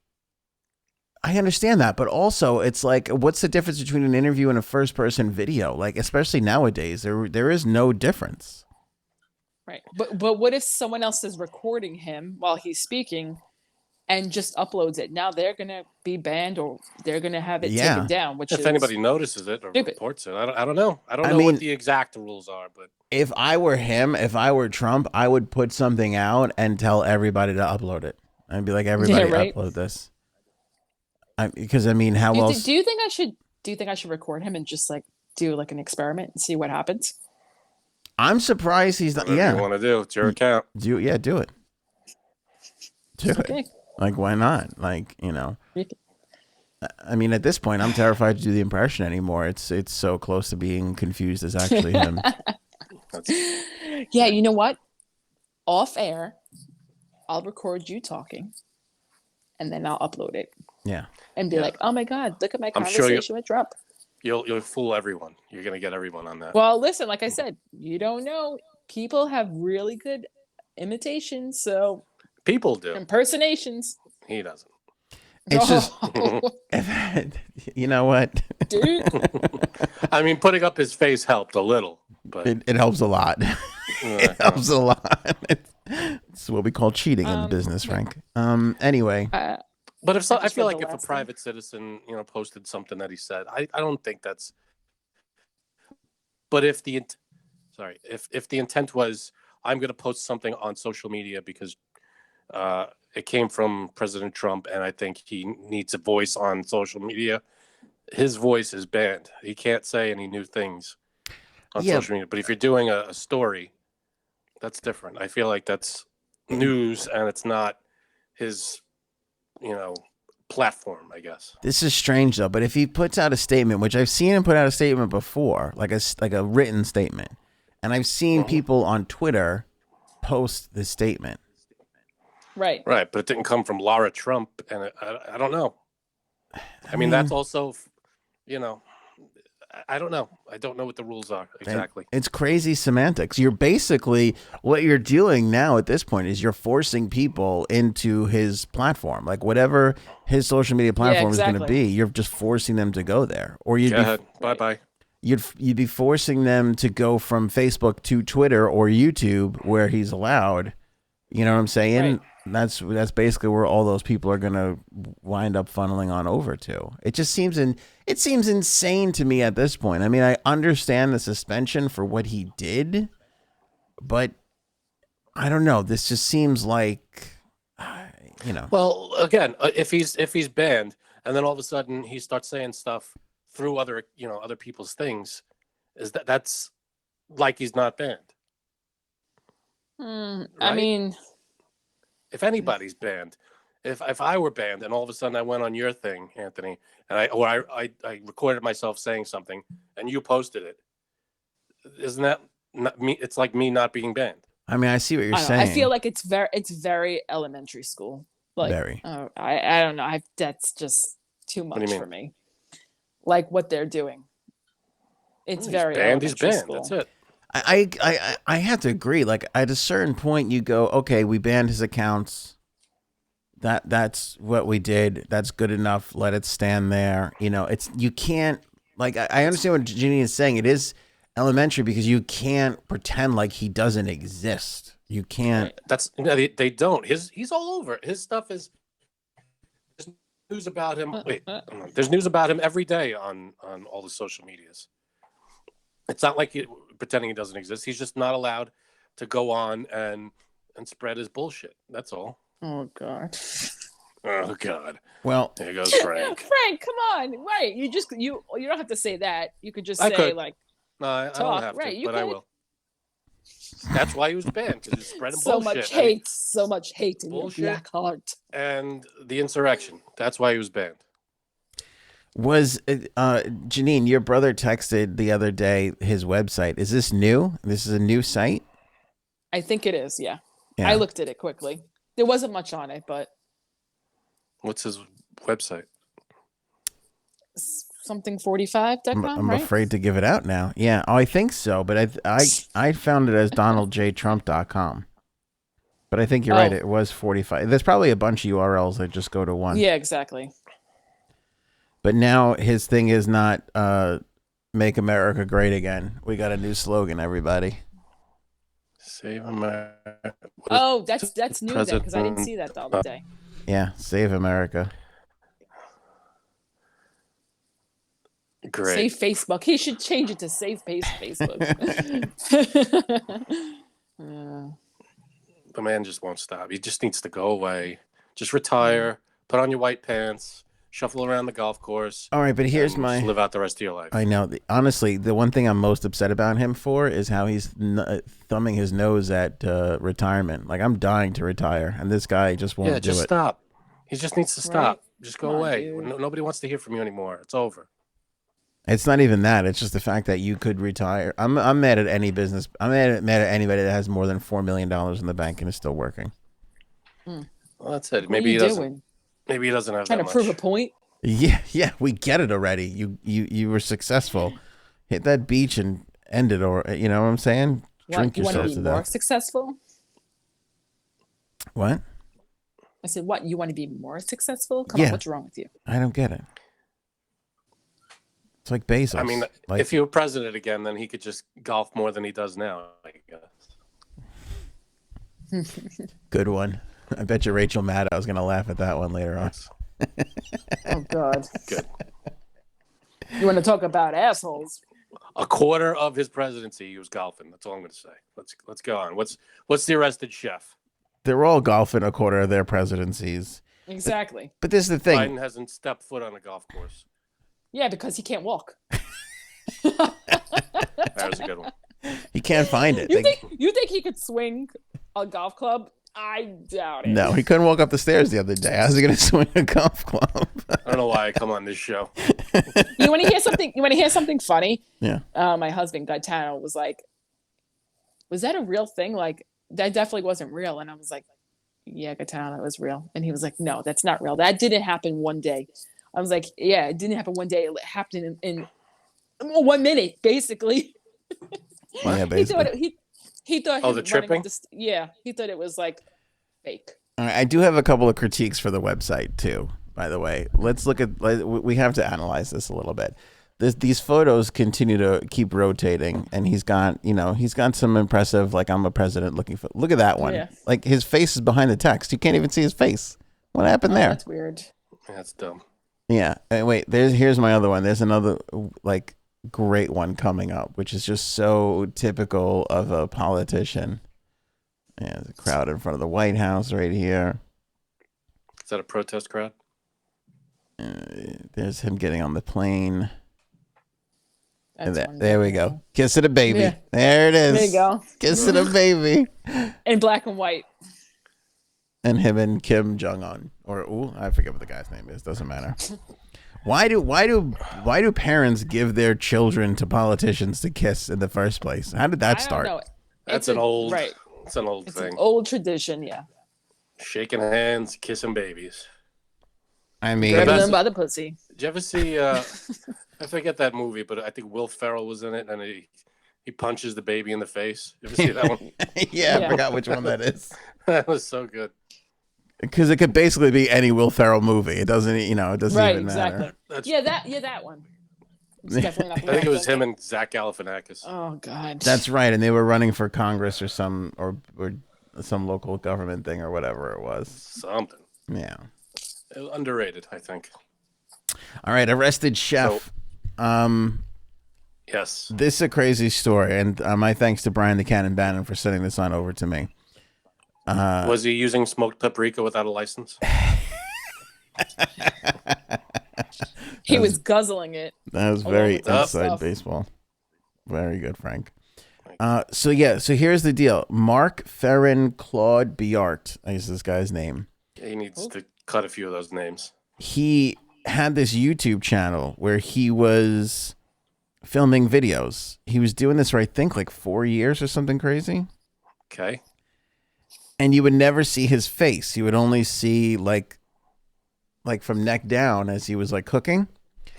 I understand that, but also it's like, what's the difference between an interview and a first-person video? Like, especially nowadays, there is no difference. Right. But what if someone else is recording him while he's speaking and just uploads it? Now they're going to be banned, or they're going to have it taken down, which if anybody notices it or reports it. I don't know. I don't know what the exact rules are, but if I were him, if I were Trump, I would put something out and tell everybody to upload it. I'd be like, everybody upload this. Because I mean, how else? Do you think I should record him and just like do like an experiment and see what happens? I'm surprised he's not. Whatever you want to do? It's your account. Do it. Do it. Like, why not? Like, I mean, at this point, I'm terrified to do the impression anymore. It's so close to being confused as actually him. Yeah, you know what? Off air, I'll record you talking, and then I'll upload it. Yeah. And be like, oh my God, look at my conversation with Trump. you'll fool everyone. You're gonna get everyone on that. Well, listen, like I said, you don't know. People have really good imitations, so People do. impersonations. He doesn't. It's just, Oh, you know what? dude. I mean, putting up his face helped a little, but It helps a lot. It helps a lot. It's what we call cheating in the business, Frank. Anyway. But if I feel read like the if a last private citizen, posted something that he said, I don't think that's. But if the intent was, I'm going to post something on social media because it came from President Trump, and I think he needs a voice on social media, his voice is banned. He can't say any new things on social media. But if you're doing a story, that's different. I feel like that's news, and it's not his, platform, I guess. This is strange though, but if he puts out a statement, which I've seen him put out a statement before, like a written statement, and I've seen people on Twitter post this statement. Right. Right, but it didn't come from Laura Trump, and I don't know. I mean, that's also, I don't know. I don't know what the rules are exactly. It's crazy semantics. You're basically, what you're doing now at this point is you're forcing people into his platform. Like whatever his social media platform is going to be, you're just forcing them to go there. Or you'd Go ahead. Bye-bye. You'd be forcing them to go from Facebook to Twitter or YouTube where he's allowed. You know what I'm saying? Right. That's basically where all those people are going to wind up funneling on over to. It just seems insane to me at this point. I mean, I understand the suspension for what he did, but I don't know. This just seems like, Well, again, if he's banned, and then all of a sudden he starts saying stuff through other people's things, that's like he's not banned. I Right? mean, If anybody's banned, if I were banned and all of a sudden I went on your thing, Anthony, and I recorded myself saying something and you posted it, isn't that not me? It's like me not being banned. I mean, I see what you're I don't know. saying. I feel like it's very elementary school. Like, Very. I don't know. That's just too do you much mean? for me. Like what they're doing. It's He's very banned. He's elementary banned. school. That's it. I have to agree. Like at a certain point, you go, okay, we banned his accounts. That's what we did. That's good enough. Let it stand there. You can't, like, I understand what Ginny is saying. It is elementary because you can't pretend like he doesn't exist. You can't. That's they don't. He's all over. His stuff is. There's news about him. Wait, there's news about him every day on all the social medias. It's not like pretending he doesn't exist. He's just not allowed to go on and spread his bullshit. That's all. Oh God. Oh God. Well, There goes Frank. Frank, come on. Right. You don't have to say that. You could just I say could. like No, I talk. don't have Right, to, you but I could. will. That's why he was banned, because he's spreading so bullshit. much hate in Bullshit. your black heart. And the insurrection. That's why he was banned. was Janine, your brother texted the other day his website. Is this new? This is a new site? I think it is, yeah. Yeah. I looked at it quickly. There wasn't much on it, but What's his website? something45.com, I'm right? afraid to give it out now. Yeah, I think so, but I found it as donaldjtrump.com. But I think you're right. It was 45. There's probably a bunch of URLs that just go to one. Yeah, exactly. But now his thing is not make America great again. We got a new slogan, everybody. Save America. Oh, that's new then, because I didn't see that the other day. Yeah, save America. Great. Save Facebook. He should change it to Save Facebook. The man just won't stop. He just needs to go away. Just retire. Put on your white pants. Shuffle around the golf course. All right, but here's and just live out the rest of your life. I know. Honestly, the one thing I'm most upset about him for is how he's thumbing his nose at retirement. Like, I'm dying to retire, and this guy just won't do it. Yeah, just stop. He just needs to stop. Right? Just go Come on, away. dude. Nobody wants to hear from you anymore. It's over. It's not even that. It's just the fact that you could retire. I'm mad at any business. I'm mad at anybody that has more than $4 million in the bank and is still working. Well, that's it. What Maybe are he you doesn't. doing? Maybe he doesn't have Trying that to much. prove a point? Yeah, we get it already. You were successful. Hit that beach and end it, or you know what I'm saying? Drink You want to yourself be to more death. successful? What? I said, what? You want to be more successful? Come Yeah. on, what's wrong with you? I don't get it. It's like Bezos. I mean, like, if he were president again, then he could just golf more than he does now, I guess. good one. I bet you Rachel Maddow is going to laugh at that one later on. Oh God. Good. You want to talk about assholes? A quarter of his presidency, he was golfing. That's all I'm going to say. Let's go on. What's the arrested chef? They're all golfing a quarter of their presidencies. Exactly. But this is the thing. Biden hasn't stepped foot on a golf course. Yeah, because he can't walk. That was a good one. He can't find it. You think he could swing a golf club? I doubt it. No, he couldn't walk up the stairs the other day. How's he going to swing a golf club? I don't know why I come on this show. You want to hear something? You want to hear something funny? Yeah. My husband Gaetano was like, "Was that a real thing? Like that definitely wasn't real." And I was like, "Yeah, Gaetano, it was real." And he was like, "No, that's not real. That didn't happen one day." I was like, "Yeah, it didn't happen one day. It happened in 1 minute, basically." Yeah, basically. He thought. Oh, the tripping? Yeah, he thought it was like fake. All right, I do have a couple of critiques for the website too. By the way, let's look at. We have to analyze this a little bit. These photos continue to keep rotating, and he's got some impressive, like, I'm a president looking for. Look at that one. Yeah. Like, his face is behind the text. You can't even see his face. What happened there? That's weird. That's dumb. Yeah. Wait. Here's my other one. There's another like great one coming up, which is just so typical of a politician. Yeah, there's a crowd in front of the White House right here. Is that a protest crowd? There's him getting on the plane. That's There we go. Kiss of the baby. Yeah. There it is. There you go. Kiss of the baby. In black and white. And him and Kim Jong-un, or I forget what the guy's name is. Doesn't matter. Why do parents give their children to politicians to kiss in the first place? How did that start? I don't know. That's an old right. It's an old It's thing. an old tradition, yeah. Shaking hands, kissing babies. I mean, Grabbing them by the pussy. Did you ever see? I forget that movie, but I think Will Ferrell was in it, and he punches the baby in the face. You ever see that one? yeah, I Yeah. forgot which one that is. That was so good. Because it could basically be any Will Ferrell movie. It doesn't, it doesn't Right, even exactly. matter. That's, that one. It's definitely not the I think it was one. him and Zach Galifianakis. Oh God. That's right, and they were running for Congress or some local government thing or whatever it was. Something. Yeah. It was underrated, I think. All right, arrested chef. Yes. This is a crazy story, and my thanks to Brian the Cannon Bannon for sending this on over to me. Was he using smoked paprika without a license? He was guzzling it. That was Along very with that inside stuff. baseball. Very good, Frank. So here's the deal. Mark Ferrin Claude Biart, I guess this guy's name. He needs to cut a few of those names. He had this YouTube channel where he was filming videos. He was doing this for, I think, like 4 years or something crazy. Okay. And you would never see his face. You would only see like from neck down as he was like cooking.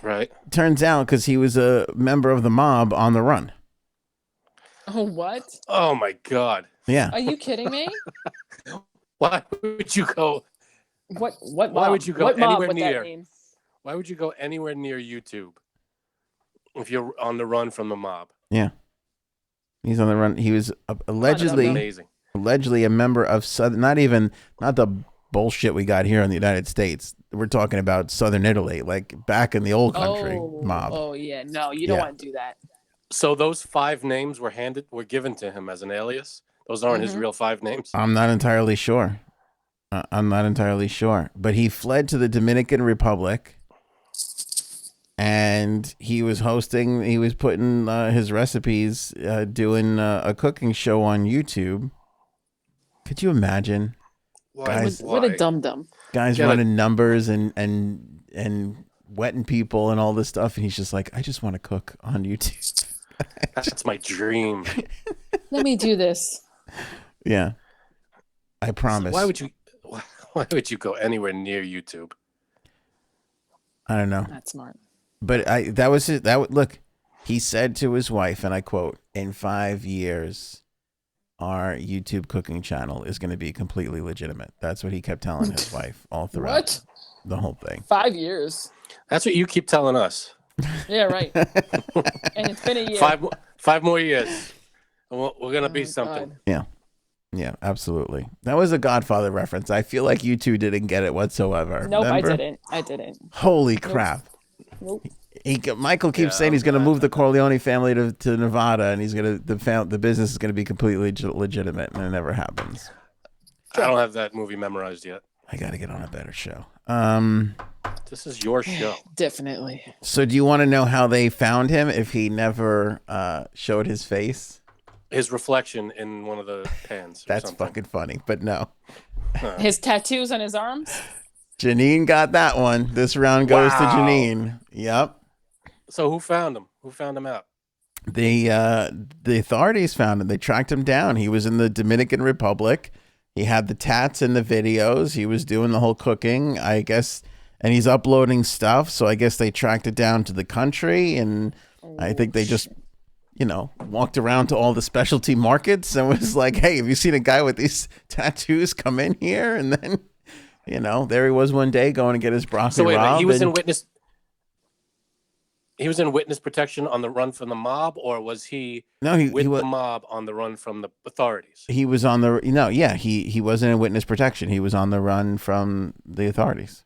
Right. Turns out because he was a member of the mob on the run. Oh what? Oh my God. Yeah. Are you kidding me? Why would you go? What Why mob? would you go what mob anywhere would near? that mean? Why would you go anywhere near YouTube if you're on the run from the mob? Yeah. He's on the run. He was allegedly Amazing. a member of Southern, not the bullshit we got here in the United States. We're talking about Southern Italy, like back in the old country mob. Oh yeah, no, you don't Yeah. want to do that. So those 5 names were given to him as an alias. Those aren't his real 5 names. I'm not entirely sure. But he fled to the Dominican Republic, and he was putting his recipes, doing a cooking show on YouTube. Could you imagine? Guys, What a dum dum. guys running numbers and wetting people and all this stuff, and he's just like, I just want to cook on YouTube. That's my dream. Let me do this. Yeah, I promise. Why would you go anywhere near YouTube? I don't know. Not smart. But that was it. Look, he said to his wife, and I quote, "In 5 years, our YouTube cooking channel is going to be completely legitimate." That's what he kept telling his wife all throughout the whole thing. 5 years. That's what you keep telling us. Yeah, right. And it's been a year. 5 more years. And we're going to be something. God. Yeah, absolutely. That was a Godfather reference. I feel like you two didn't get it whatsoever. Nope, Remember? I didn't. Holy crap. Nope. Michael keeps saying he's going to move the Corleone family to Nevada, and he's going to the business is going to be completely legitimate, and it never happens. I don't have that movie memorized yet. I got to get on a better show. This is your show. Definitely. So do you want to know how they found him if he never showed his face? His reflection in one of the pans. That's fucking funny, but no. His tattoos on his arms? Janine got that one. This round goes to Janine. Yep. So who found him? Who found him out? The authorities found him. They tracked him down. He was in the Dominican Republic. He had the tats in the videos. He was doing the whole cooking, I guess, and he's uploading stuff. So I guess they tracked it down to the country, and I think they just, walked around to all the specialty markets and was like, "Hey, have you seen a guy with these tattoos come in here?" And then, there he was one day going to get his broccoli. So wait, rabe he was in witness. He was in witness protection on the run from the mob, or was he? No, he with was the mob on the run from the authorities. He was on the he wasn't in witness protection. He was on the run from the authorities.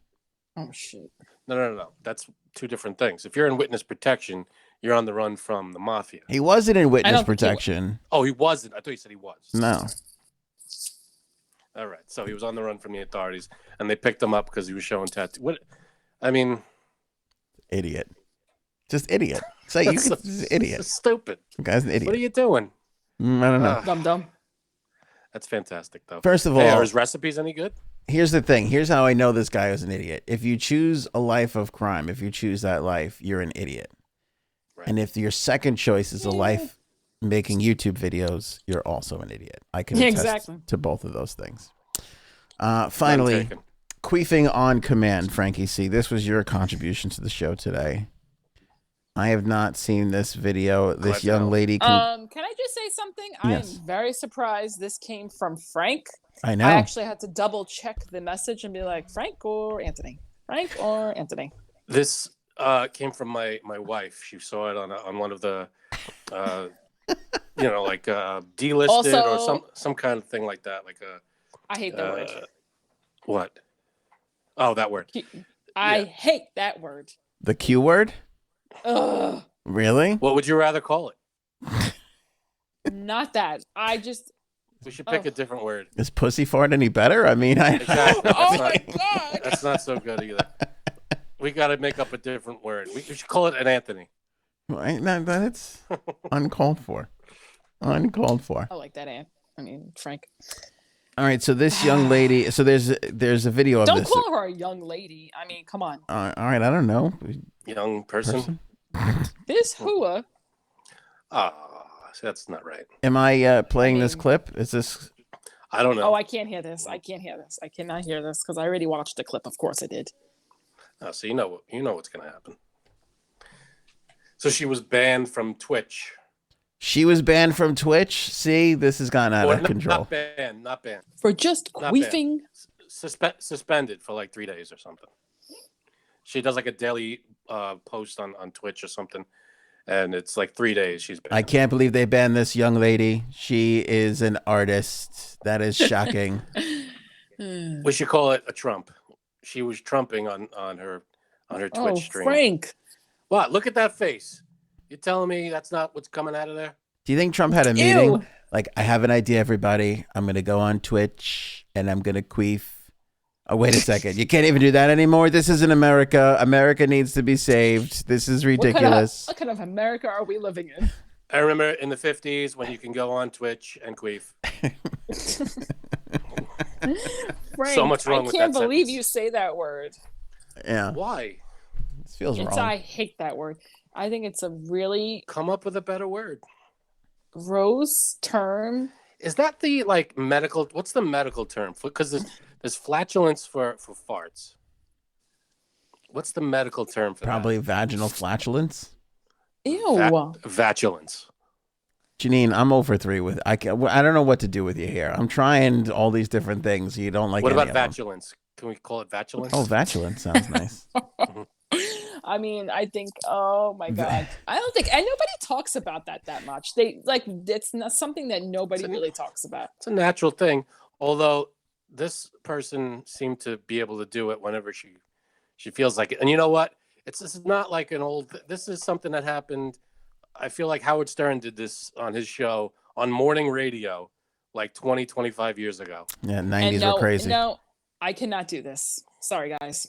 Oh shit! No. That's two different things. If you're in witness protection, you're on the run from the mafia. He wasn't in witness protection. Oh, he wasn't. I thought you said he was. No. All right, so he was on the run from the authorities, and they picked him up because he was showing tattoos. What? I mean, idiot. Just idiot. Say you could, idiot. Stupid. The guy's an idiot. What are you doing? I don't know. Dumb. That's fantastic, though. First of all, are his recipes any good? Here's the thing. Here's how I know this guy is an idiot. If you choose a life of crime, if you choose that life, you're an idiot. Right. And if your second choice is a life making YouTube videos, you're also an idiot. I can attest to both of those things. Finally, queefing on command, Frankie C. This was your contribution to the show today. I have not seen this video. This young lady. Can I just say something? Yes. I'm very surprised this came from Frank. I know. I actually had to double check the message and be like, Frank or Anthony? Frank or Anthony? This came from my wife. She saw it on one of the, like delisted also, or some kind of thing like that. Like I hate that word. What? Oh, that word. I hate that word. The Q word? Ugh. Really? What would you rather call it? Not that. We should pick a different word. Is pussy fart any better? I mean, Exactly. my God. That's not so good either. We got to make up a different word. We should call it an Anthony. Right? No, that's uncalled for. Uncalled for. I like that, Frank. All right, so this young lady, so there's a video of this. Don't call her a young lady. I mean, come on. All right, I don't know. Young person? This hua. That's not right. Am I playing this clip? Is this? I don't know. Oh, I can't hear this. I cannot hear this because I already watched the clip. Of course I did. Oh, so you know what's going to happen. So she was banned from Twitch. She was banned from Twitch. See, this has gotten out of control. Not banned. For just queefing. Suspended for like 3 days or something. She does like a daily post on Twitch or something, and it's like 3 days she's banned. I can't believe they banned this young lady. She is an artist. That is shocking. We should call it a Trump. She was trumping on her Twitch stream. Frank. What? Look at that face. You telling me that's not what's coming out of there? Do you think Trump had a meeting? Like, I have an idea, everybody. I'm going to go on Twitch and I'm going to queef. Oh, wait a second. You can't even do that anymore. This isn't America. America needs to be saved. This is ridiculous. What kind of America are we living in? I remember in the 50s when you can go on Twitch and queef. Frank, so much wrong with that I can't believe sentence. you say that word. Yeah. Why? This feels wrong. I hate that word. I think it's a really... Come up with a better word. Gross term. Is that the medical? What's the medical term? Because there's flatulence for farts. What's the medical term for Probably vaginal flatulence. Ew. that? Vatulence. Janine, I'm over 3 with. I don't know what to do with you here. I'm trying all these different things. You don't like. What any about of them. vatulence? Can we call it vatulence? Oh, vatulence sounds nice. I mean, I think, oh my God. I don't think, and nobody talks about that much. They like, it's not something that nobody really talks about. It's a natural thing. Although this person seemed to be able to do it whenever she feels like it. And you know what? This is not like an old, this is something that happened. I feel like Howard Stern did this on his show on morning radio like 20, 25 years ago. Yeah, 90s were crazy. No, I cannot do this. Sorry, guys.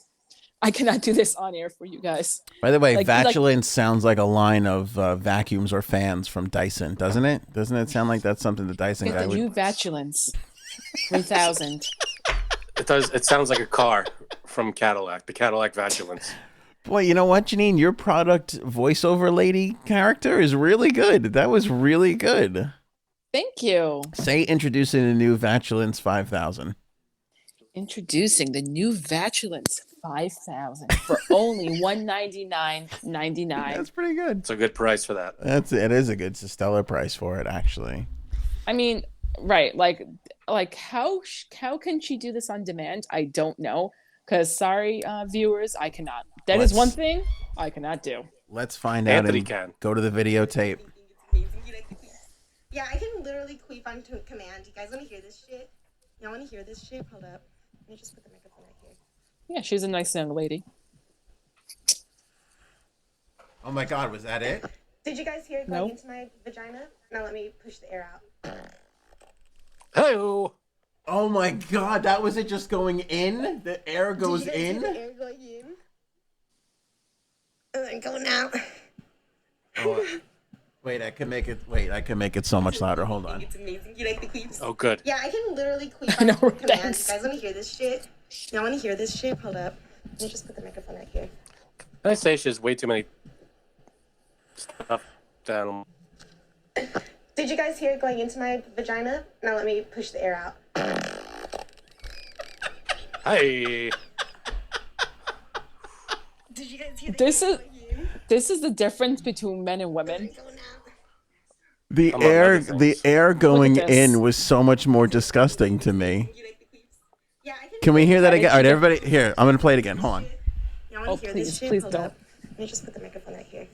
I cannot do this on air for you guys. By the way, vatulence sounds like a line of vacuums or fans from Dyson, doesn't it? Doesn't it sound like that's something the Dyson Get guy the would... new Vatulence 3000. It does. It sounds like a car from Cadillac, the Cadillac Vatulence. Boy, you know what, Janine? Your product voiceover lady character is really good. That was really good. Thank you. Say introducing the new Vatulence 5000. Introducing the new Vatulence 5000 for only $199.99. That's pretty good. It's a good price for that. It is a good stellar price for it, actually. I mean, right? Like how can she do this on demand? I don't know. Because sorry, viewers, I cannot. That is one thing I cannot do. Let's find Anthony out and can. go to the videotape. Yeah, I can literally queef on command. You guys want to hear this shit? Y'all want to hear this shit? Hold up. Let me just put the microphone right here. Yeah, she's a nice young lady. Oh my God, was that it? Did you guys hear it going into my vagina? Now let me push the air out. Hey-o. Oh my God, that was it just going in? The air goes Did you guys in? hear the air going in? And then going out. Oh, wait, I can make it so much louder. Hold on. It's amazing. You like the queefs? Oh, good. Yeah, I can literally queef on command. thanks. You guys want to hear this shit? Y'all want to hear this shit? Hold up. Let me just put the microphone right here. Can I say she has way too many stuff down? Did you guys hear it going into my vagina? Now let me push the air out. Hey. Did you guys hear the This air is going in? this is the difference between men and women. Going out. The Among other things. air going this. in was so much more disgusting to me. You like the queefs? Yeah, I Can we hear that again? All right, everybody, here, I'm going to play it again. Hold on. Y'all Oh, want to hear this please, shit? please Hold don't. up. Let me just put the microphone right here.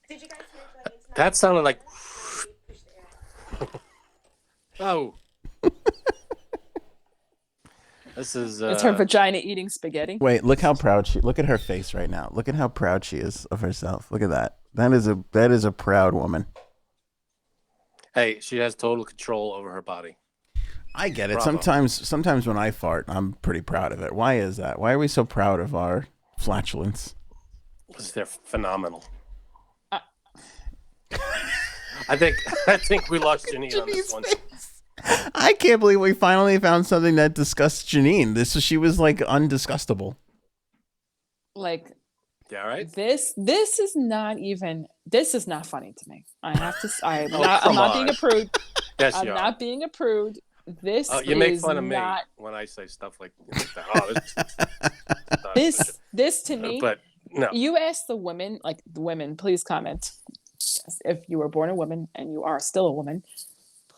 Did you guys hear it going into my That sounded like, push the air out? oh. This is It's her vagina eating spaghetti. Wait, look how proud look at her face right now. Look at how proud she is of herself. Look at that. That is a proud woman. Hey, she has total control over her body. I get it. Bravo. Sometimes when I fart, I'm pretty proud of it. Why is that? Why are we so proud of our flatulence? Because they're phenomenal. I think we lost Janine on this one. I can't believe we finally found something that disgusts Janine. She was like undisgustable. Like Yeah, right? this is not funny to me. I have to I'm Oh, not come being on. a prude. Yes, I'm you are. not being a prude. This Oh, you make is fun of me not when I say stuff like that. Oh, this to me. But no. You ask the women, please comment. Yes, if you were born a woman and you are still a woman,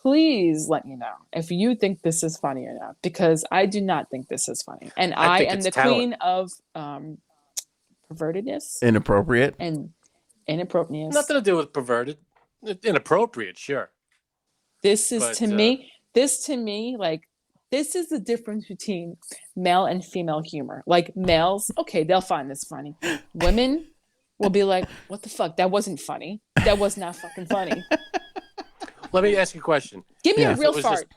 please let me know if you think this is funny or not, because I do not think this is funny. And I think am it's the talent. queen of pervertedness Inappropriate. and inappropriateness. Nothing to do with perverted. Inappropriate, sure. This is But, to me, like, this is the difference between male and female humor. Like, males, okay, they'll find this funny. Women will be like, what the fuck? That wasn't funny. That was not fucking funny. Let me ask you a question. Give me Yeah. a real If it was fart.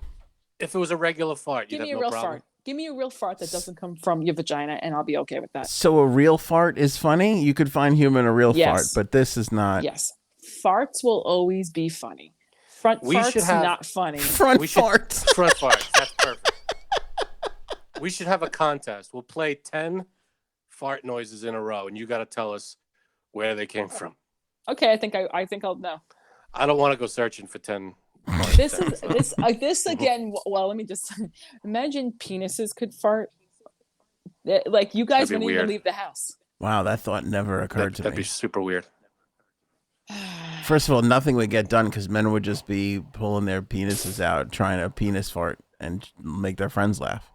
If it was a regular fart, Give you'd me have a no real problem. fart. Give me a real fart that doesn't come from your vagina, and I'll be okay with that. So a real fart is funny? You could find humor in a real Yes. fart, but this is not. Yes. Farts will always be funny. Front We farts, should have- not funny. Front We should- farts. Front farts. That's perfect. We should have a contest. We'll play 10 fart noises in a row, and you got to tell us where they came from. Okay, I think I'll know. I don't want to go searching for 10 farts. This again. Well, let me just imagine penises could fart. Like you guys That'd be wouldn't even weird. leave the house. Wow, that thought never occurred to That'd me. be super weird. First of all, nothing would get done because men would just be pulling their penises out, trying to penis fart and make their friends laugh.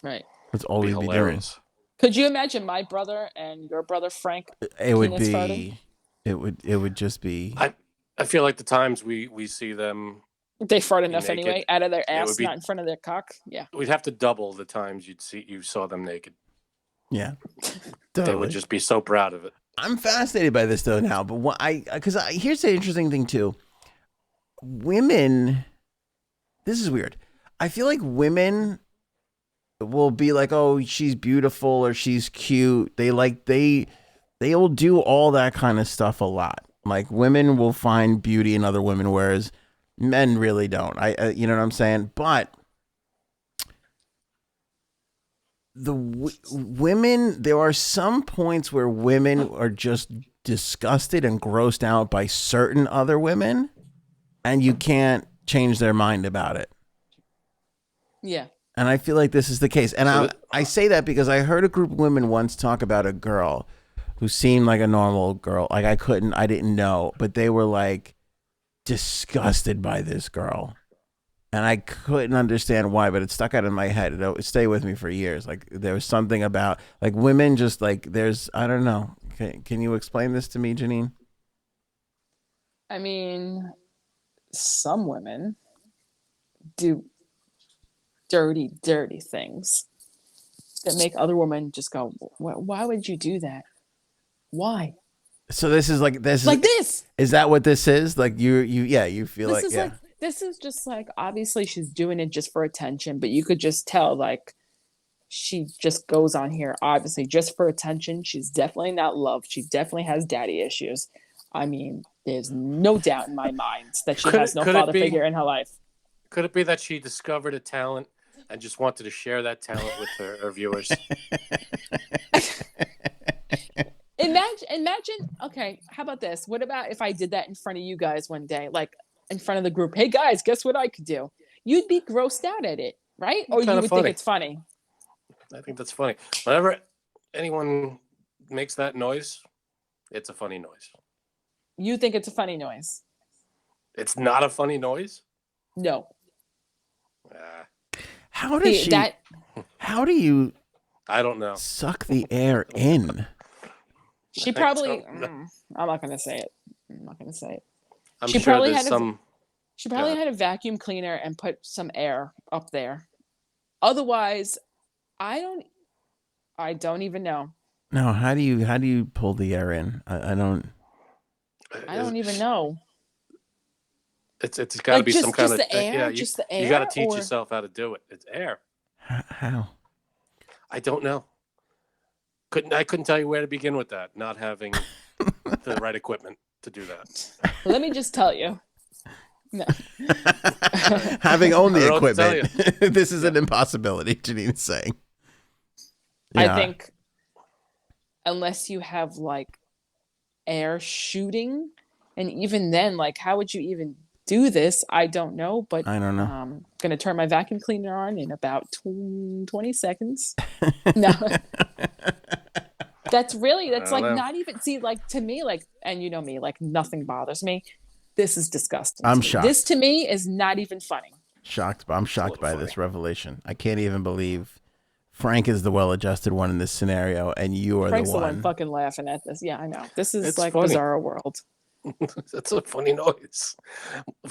Right. That's all Be we'd be doing. hilarious. Could you imagine my brother and your brother Frank? It would penis be. farting? It would just be. I feel like the times we see them, They fart enough naked. anyway, out of their It would ass, be- not in front of their cock. Yeah. we'd have to double the times you saw them naked. Yeah. They Totally. would just be so proud of it. I'm fascinated by this though now, but here's the interesting thing too. Women, this is weird. I feel like women will be like, "Oh, she's beautiful" or "She's cute." They'll do all that kind of stuff a lot. Like women will find beauty in other women, whereas men really don't. You know what I'm saying? But women, there are some points where women are just disgusted and grossed out by certain other women, and you can't change their mind about it. Yeah. And I feel like this is the case. And I say that because I heard a group of women once talk about a girl who seemed like a normal girl. Like I didn't know, but they were like disgusted by this girl. And I couldn't understand why, but it stuck out in my head. It stayed with me for years. Like there was something about like women just like I don't know. Can you explain this to me, Janine? I mean, some women do dirty, dirty things that make other women just go, why would you do that? Why? So this is like this. Is that what this is? Like you feel this is this is just like, obviously she's doing it just for attention, but you could just tell like she just goes on here obviously just for attention. She's definitely not loved. She definitely has daddy issues. I mean, there's no doubt in my mind that she has no father figure in her life. Could it be that she discovered a talent and just wanted to share that talent with her viewers? Imagine, okay, how about this? What about if I did that in front of you guys one day, like in front of the group? Hey guys, guess what I could do? You'd be grossed out at it, right? Or you would think it's funny. I think that's funny. Whenever anyone makes that noise, it's a funny noise. You think it's a funny noise? It's not a funny noise? No. How do you I don't know. suck the air in? She probably I'm not gonna say it. I'm she sure probably there's had she probably had a vacuum cleaner and put some air up there. Otherwise, I don't even know. No, how do you pull the air in? I don't even know. It's got to be some kind of the air. Just the air. You got to teach yourself how to do it. It's air. How? I don't know. I couldn't tell you where to begin with that. Not having the right equipment to do that. Let me just tell you. No. Having owned the equipment, this is an impossibility. Janine's saying. Yeah. I think unless you have like air shooting, and even then, like, how would you even do this? I don't know, but I don't know. I'm gonna turn my vacuum cleaner on in about 20 seconds. No. That's like not even, see, like to me, like, and you know me, like nothing bothers me. This is disgusting. I'm shocked. This to me is not even funny. I'm shocked by this revelation. I can't even believe Frank is the well-adjusted one in this scenario, and you are Frank's the one. the one fucking laughing at this. Yeah, I know. This is It's like funny. bizarre world. That's a funny noise.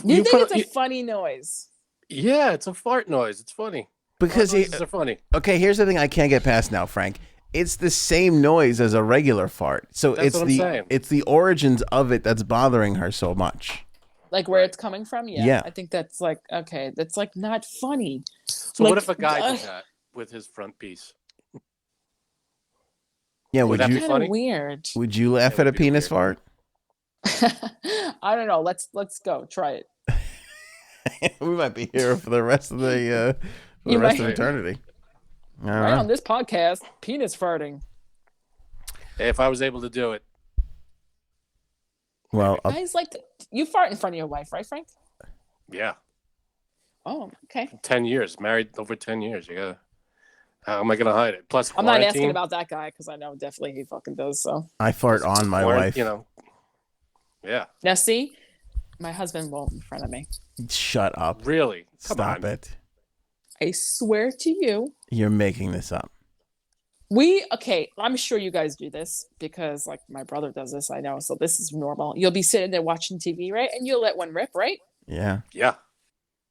You think it's a funny noise? Yeah, it's a fart noise. It's funny. Because noises are funny. Okay, here's the thing I can't get past now, Frank. It's the same noise as a regular fart. So That's what I'm saying. It's the origins of it that's bothering her so much. Like where it's coming from? Yeah. I think that's like, okay, that's like not funny. So like, what if a guy did that with his front piece? Yeah, would that be kind funny? of weird. Would you laugh at a penis fart? I don't know. Let's go. Try it. We might be here for the rest of the rest of eternity. Right on this podcast, penis farting. If I was able to do it. Well, guys like you fart in front of your wife, right, Frank? Yeah. Oh, okay. 10 years. Married over 10 years. You gotta. How am I gonna hide it? Plus, I'm not quarantine. asking about that guy because I know definitely he fucking does. So I fart on my wife. You know. Yeah. now, see, my husband won't in front of me. Shut up. Really? Come Stop on. it. I swear to you. You're making this up. Okay, I'm sure you guys do this because like my brother does this, I know. So this is normal. You'll be sitting there watching TV, right? And you'll let one rip, right? Yeah. Yeah.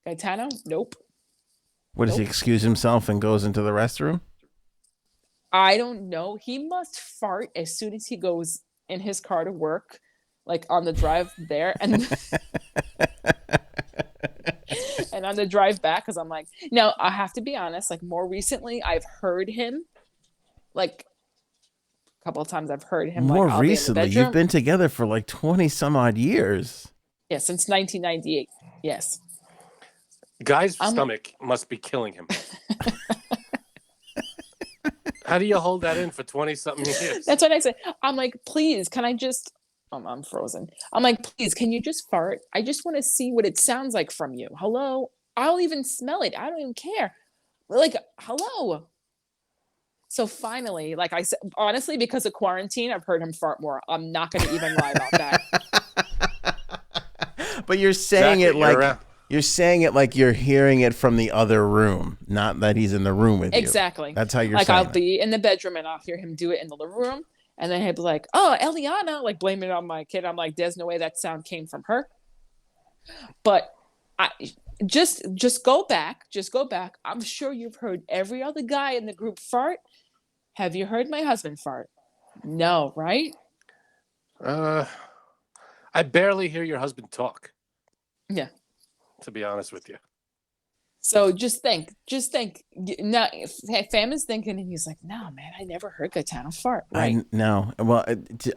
Gaetano? Nope. What does he Nope. excuse himself and goes into the restroom? I don't know. He must fart as soon as he goes in his car to work, like on the drive there and and on the drive back. Because I'm like, now I have to be honest. Like more recently, I've heard him. Like a couple of times, I've heard him. More like, I'll be in the recently, bedroom. you've been together for like 20 some odd years. Yeah, since 1998. Yes. Guy's stomach must be killing him. How do you hold that in for 20-something years? That's what I said. I'm like, please, can I just? I'm frozen. I'm like, please, can you just fart? I just want to see what it sounds like from you. Hello? I'll even smell it. I don't even care. Like, hello. So finally, like I said, honestly, because of quarantine, I've heard him fart more. I'm not going to even lie about that. But you're saying Exactly. you're saying it like you're hearing it from the other room, not that he's in the room with you. Exactly. That's how you're like saying I'll it. be in the bedroom and I'll hear him do it in the living room, and then he'll be like, "Oh, Eliana," like blaming it on my kid. I'm like, "There's no way that sound came from her." But I just go back. Just go back. I'm sure you've heard every other guy in the group fart. Have you heard my husband fart? No, right? I barely hear your husband talk. Yeah. To be honest with you. So just think. Now, Fam is thinking, and he's like, "No, man, I never heard Gaetano fart." Right? No. Well,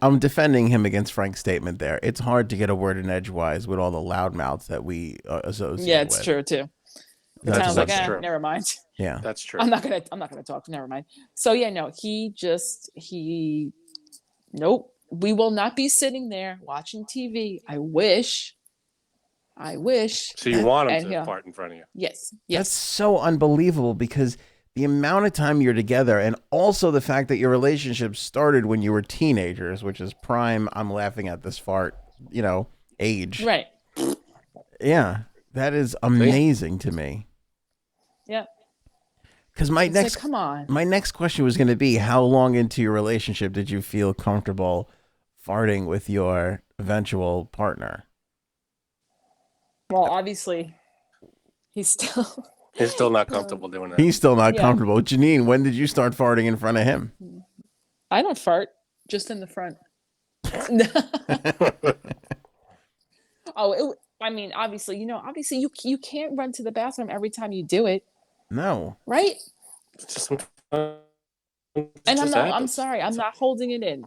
I'm defending him against Frank's statement there. It's hard to get a word in edgewise with all the loudmouths that we associate Yeah, it's with. true too. That's Gaetano's like, true. never mind. Yeah. That's true. I'm not gonna talk. Never mind. So yeah, no, nope. We will not be sitting there watching TV. I wish. So you want him And to yeah. fart in front of you? Yes. That's so unbelievable because the amount of time you're together and also the fact that your relationship started when you were teenagers, which is prime, I'm laughing at this fart, age. Right. Yeah. That is amazing to me. Yeah. Because Come on. my next question was going to be, how long into your relationship did you feel comfortable farting with your eventual partner? Well, obviously, he's still not comfortable doing that. He's still not Yeah. comfortable. Janine, when did you start farting in front of him? I don't fart, just in the front. I mean, obviously, you can't run to the bathroom every time you do it, No. right? And I'm sorry, I'm not holding it in.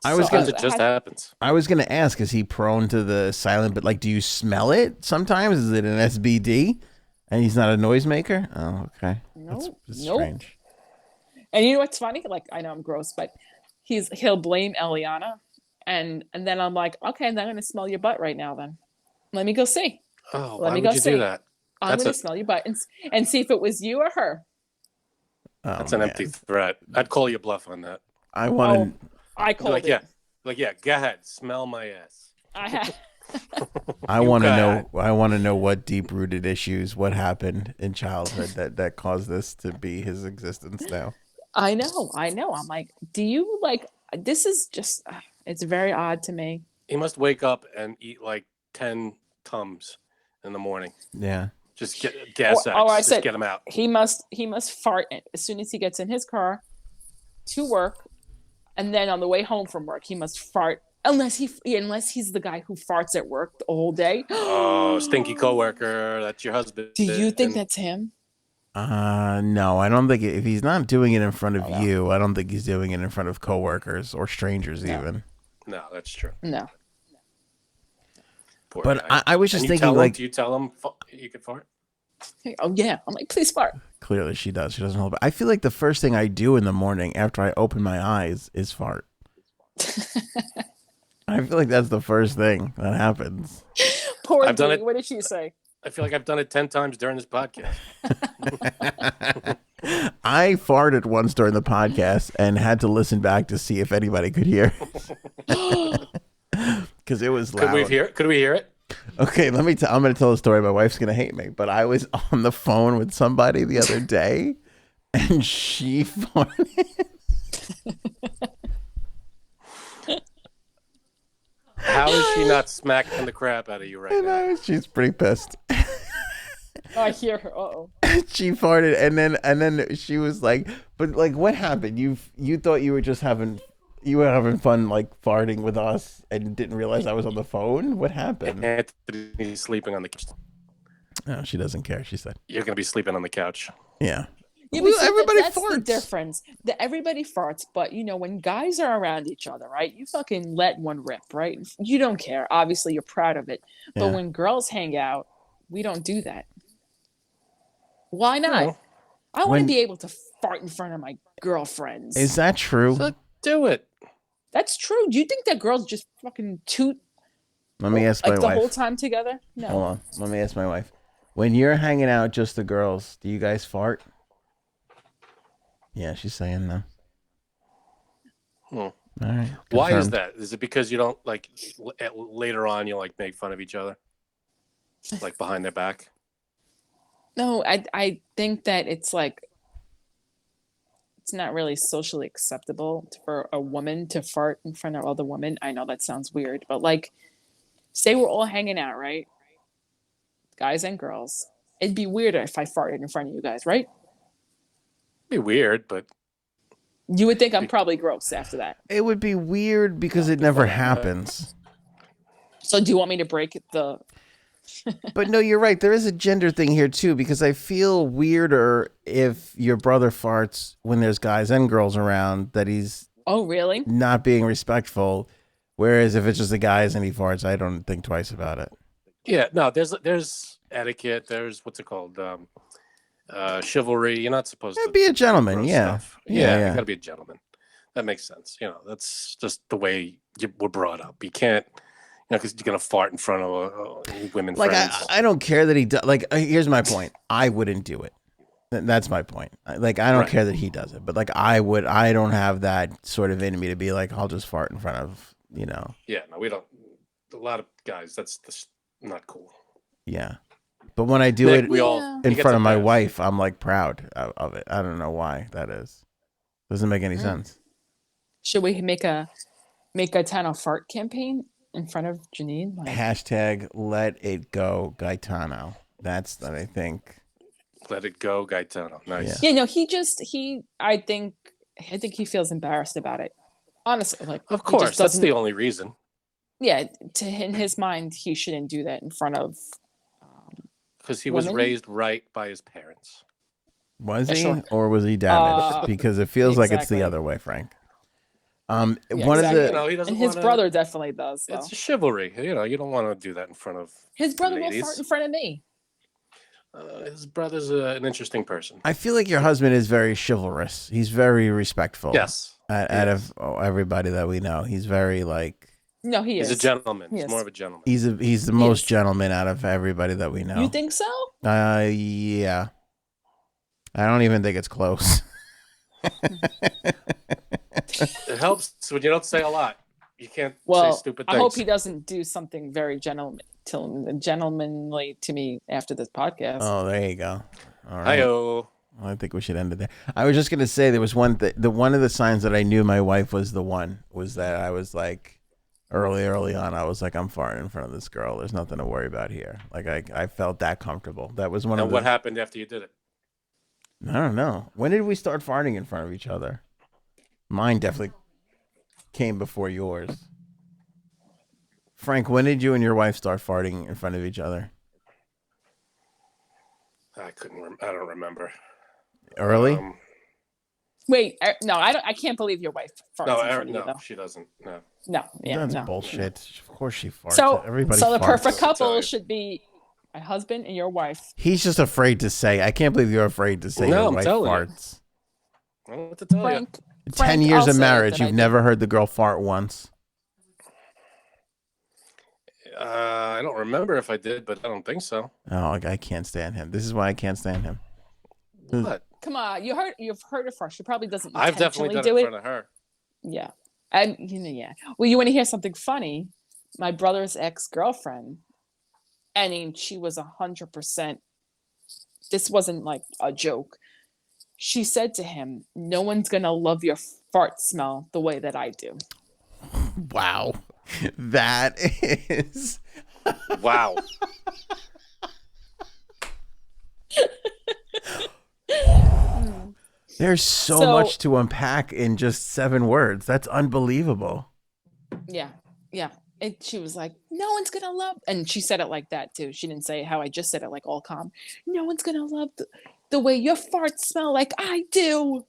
It just happens. I was gonna ask, is he prone to the silent? But like, do you smell it sometimes? Is it an SBD? And he's not a noisemaker? Oh, okay. Nope. That's Nope. strange. And you know what's funny? Like, I know I'm gross, but he'll blame Eliana, and then I'm like, okay, then I'm gonna smell your butt right now. Then let me go see. Oh, Let why me would go you see. do that? I'm gonna smell your butt and see if it was you or her. Oh, That's an empty threat. I'd call you bluff on that. I want to. I called Like, it. yeah, go ahead, smell my ass. I want to know. I want to know what deep-rooted issues, what happened in childhood that caused this to be his existence now. I know. I'm like, do you like? This is just. It's very odd to me. He must wake up and eat like 10 Tums in the morning. Yeah. Just get gas I Just said get him out. He must fart as soon as he gets in his car to work, and then on the way home from work, he must fart. Unless he's the guy who farts at work the whole day. Oh, stinky coworker. That's your husband. Do you think that's him? No, I don't think if he's not doing it in front of you, I don't think he's doing it in front of coworkers or strangers even. No, that's true. No. Poor But guy. I was just And thinking, do you tell him you could fart? Oh yeah. I'm like, please fart. Clearly she does. She doesn't hold back. I feel like the first thing I do in the morning after I open my eyes is fart. I feel like that's the first thing that happens. Poor I've done Dee. it- What did she say? I feel like I've done it 10 times during this podcast. I farted once during the podcast and had to listen back to see if anybody could hear. Because it was loud. Could we hear it? Okay, I'm going to tell a story. My wife's going to hate me, but I was on the phone with somebody the other day, and she farted. How is she not smacking the crap out of you right now? She's pretty pissed. Oh, I hear her. Uh-oh. She farted, and then she was like, "But like, what happened? You thought you were just having fun, like farting with us, and didn't realize I was on the phone. What happened?" Anthony's sleeping on the couch. No, she doesn't care. She said, "You're gonna be sleeping on the couch." Yeah. Yeah, Well, but see, everybody that's farts. the difference. Everybody farts, but when guys are around each other, right? You fucking let one rip, right? You don't care. Obviously, you're proud of it. But Yeah. when girls hang out, we don't do that. Why not? No. I want When- to be able to fart in front of my girlfriends. Is that true? So do it. That's true. Do you think that girls just fucking toot Let me ask my like the whole wife. time together? No. Hold on. Let me ask my wife. When you're hanging out, just the girls, do you guys fart? Yeah, she's saying no. Hmm. All right. Why is confirmed. that? Is it because you don't like later on you like make fun of each other, like behind their back? No, I think that it's like it's not really socially acceptable for a woman to fart in front of other women. I know that sounds weird, but like, say we're all hanging out, right? Guys and girls. It'd be weirder if I farted in front of you guys, right? Be weird, but You would think I'm probably gross after that. It would be weird because it never happens. So do you want me to break the... But no, you're right. There is a gender thing here too, because I feel weirder if your brother farts when there's guys and girls around, that he's Oh, really? not being respectful. Whereas if it's just the guys and he farts, I don't think twice about it. yeah, no. There's etiquette. There's what's it called? Chivalry. You're not supposed to Be a gentleman, gross yeah. stuff. Yeah. You gotta be a gentleman. That makes sense. That's just the way you were brought up. You can't, because you're gonna fart in front of women Like friends. I don't care that he does. Like here's my point. I wouldn't do it. That's my point. Like I don't Right. care that he does it, but like I would. I don't have that sort of in me to be like I'll just fart in front of Yeah, no, we don't. A lot of guys, that's not cool. Yeah. But when I do Nick, it we all Yeah. in he gets front a of my pass. wife, I'm like proud of it. I don't know why that is. Doesn't make any sense. Should we make a Gaetano fart campaign in front of Janine? Like, Hashtag let it go Gaetano. That's that I think. Let it go, Gaetano. Nice. yeah, no, I think he feels embarrassed about it. Honestly, like Of he course, just that's doesn't- the only reason. Yeah, in his mind, he shouldn't do that in front of. Because he was Women? raised right by his parents. Was Yeah, he sure. or was he damaged? Because it feels like it's the exactly. other way, Frank. Yeah, One exactly. of the He doesn't And his wanna- brother definitely does. So. It's chivalry. You don't want to do that in front of His brother will ladies. fart in front of me. His brother's an interesting person. I feel like your husband is very chivalrous. He's very respectful. Yes. Out of everybody that we know, he's very like No, he is. He's a gentleman. He He's is. more of a gentleman. he's the most is. gentleman out of everybody that we know. You think so? Yeah. I don't even think it's close. It helps when you don't say a lot. You can't Well, say stupid things. I hope he doesn't do something very gentlemanly to me after this podcast. Oh, there you go. All right. Hi-oh. I think we should end it there. I was just gonna say there was one one of the signs that I knew my wife was the one was that I was like early on I was like I'm farting in front of this girl. There's nothing to worry about here. Like I felt that comfortable. That was one And of what the. happened after you did it? I don't know. When did we start farting in front of each other? Mine definitely came before yours. Frank, when did you and your wife start farting in front of each other? I don't remember. Early? Wait, no, I can't believe your wife farts No, in front of you, no, though. she doesn't. No. No, yeah, That's no. bullshit. Of course she farts. So, Everybody so the farts. perfect I'll tell couple you. should be my husband and your wife. He's just afraid to say. I can't believe you're afraid to say No, your I'm wife telling you. farts. I don't know what to tell Frank, 10 Frank, years I'll of say it marriage, that I you've do. never heard the girl fart once. you. I don't remember if I did, but I don't think so. Oh, I can't stand him. This is why I can't stand him. What? Come on, you've heard it first. She probably doesn't I've definitely intentionally done it do in front of her. Yeah. And yeah. Well, you want to hear something funny? My brother's ex-girlfriend, I mean, she was 100%. This wasn't like a joke. She said to him, "No one's gonna love your fart smell the way that I do." Wow. That is Wow. There's so much to unpack in just 7 words. That's unbelievable. Yeah. Yeah. And she was like, "No one's gonna love," and she said it like that too. She didn't say how I just said it, like all calm. "No one's gonna love the way your farts smell like I do."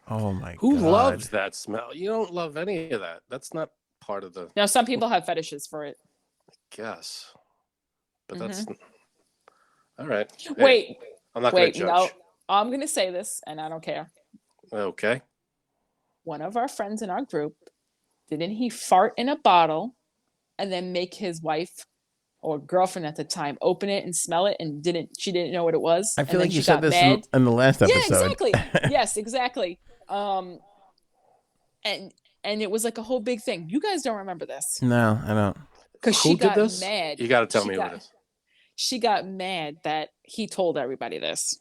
Oh my God. Who loves that smell? You don't love any of that. That's not part of the. Now, some people have fetishes for it. Guess, but that's all right. Hey, Wait, I'm not going wait, to judge. no, I'm gonna say this, and I don't care. Okay. One of our friends in our group, didn't he fart in a bottle and then make his wife or girlfriend at the time open it and smell it, and she didn't know what it was? I and feel then like you she said got this mad. in the last episode. Yeah, exactly. Yes, exactly. And it was like a whole big thing. You guys don't remember this No, I don't. because Who she did got this? mad. You got to tell me who it is. She got mad that he told everybody this.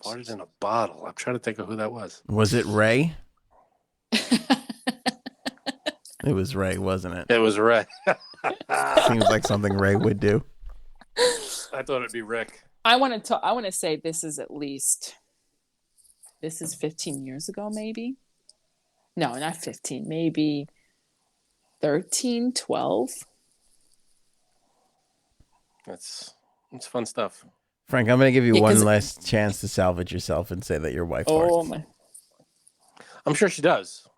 Farted in a bottle. I'm trying to think of who that was. Was it Ray? It was Ray, wasn't it? It was Ray. Seems like something Ray would do. I thought it'd be Rick. I want to say this is 15 years ago, maybe. No, not 15, maybe 13, 12. It's fun stuff. Frank, I'm going to give you Yeah, one last chance to salvage yourself and say that your wife farts. My. I'm sure she does,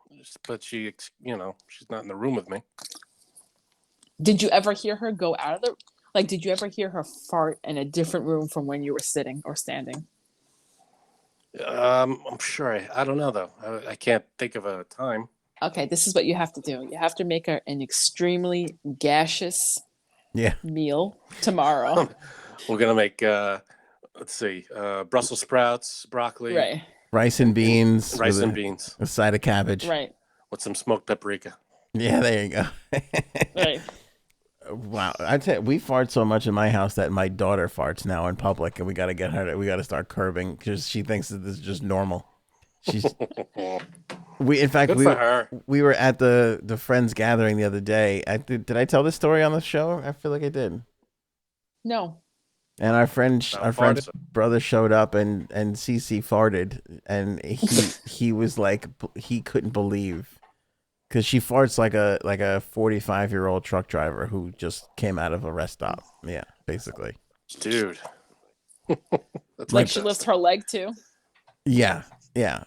but she's not in the room with me. Did you ever hear her go out of the, like, did you ever hear her fart in a different room from when you were sitting or standing? I'm sure. I don't know, though. I can't think of a time. Okay, this is what you have to do. You have to make her an extremely gaseous meal tomorrow. We're going to make, let's see, Brussels sprouts, broccoli. Right. Rice and beans. Rice and beans. A side of cabbage. Right. With some smoked paprika. Yeah, there you go. Right. Wow. I tell you, we fart so much in my house that my daughter farts now in public, and we got to get her. We got to start curbing because she thinks that this is just normal. She's. In fact, Good for her. We were at the friends gathering the other day. Did I tell this story on the show? I feel like I did. No. And our friend's brother showed up, and CC farted, and he was like, he couldn't believe, because she farts like a 45-year-old truck driver who just came out of a rest stop. Yeah, basically. Dude. That's like she lifts her leg too. Yeah,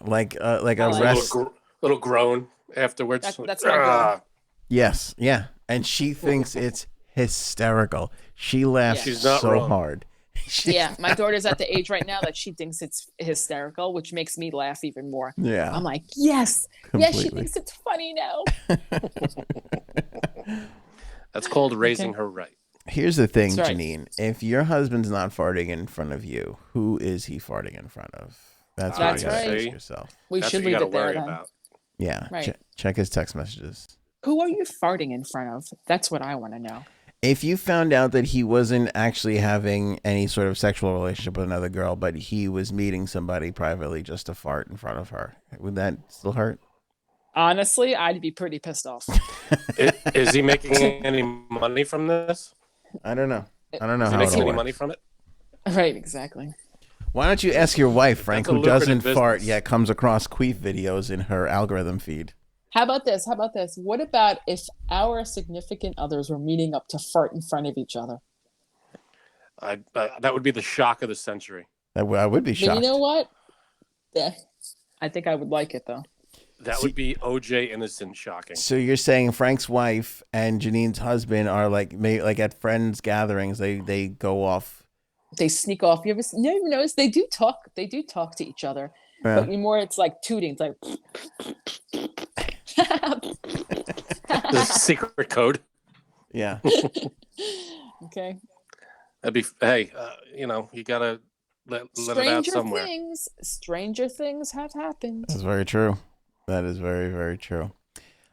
like a rest. Little groan afterwards. That's my girl. Yes, yeah, and she thinks it's hysterical. She laughs so hard. Yeah, my daughter's at the age right now that she thinks it's hysterical, which makes me laugh even more. Yeah, I'm like, yes, she thinks it's funny now. That's called raising her right. Here's the thing, That's right. Janine. If your husband's not farting in front of you, who is he farting in front of? That's what you gotta ask yourself. We should leave it there then. Yeah, right. Check his text messages. Who are you farting in front of? That's what I want to know. If you found out that he wasn't actually having any sort of sexual relationship with another girl, but he was meeting somebody privately just to fart in front of her, would that still hurt? Honestly, I'd be pretty pissed off. Is he making any money from this? I don't know. I don't know how it making any works. money from it? Right, exactly. Why don't you ask your wife, Frank, That's a who doesn't lucrative fart business. yet comes across queef videos in her algorithm feed? How about this? What about if our significant others were meeting up to fart in front of each other? That would be the shock of the century. I would be shocked. But you know what? Yeah, I think I would like it though. That would be OJ innocent shocking. So you're saying Frank's wife and Janine's husband are like at friends gatherings, they go off. They sneak off. You ever notice they do talk? They do talk to each other, Yeah. but more it's like tooting. It's like The secret code. Yeah. Okay. That'd be hey, you gotta let it out somewhere. Stranger things have happened. That's very true. That is very, very true.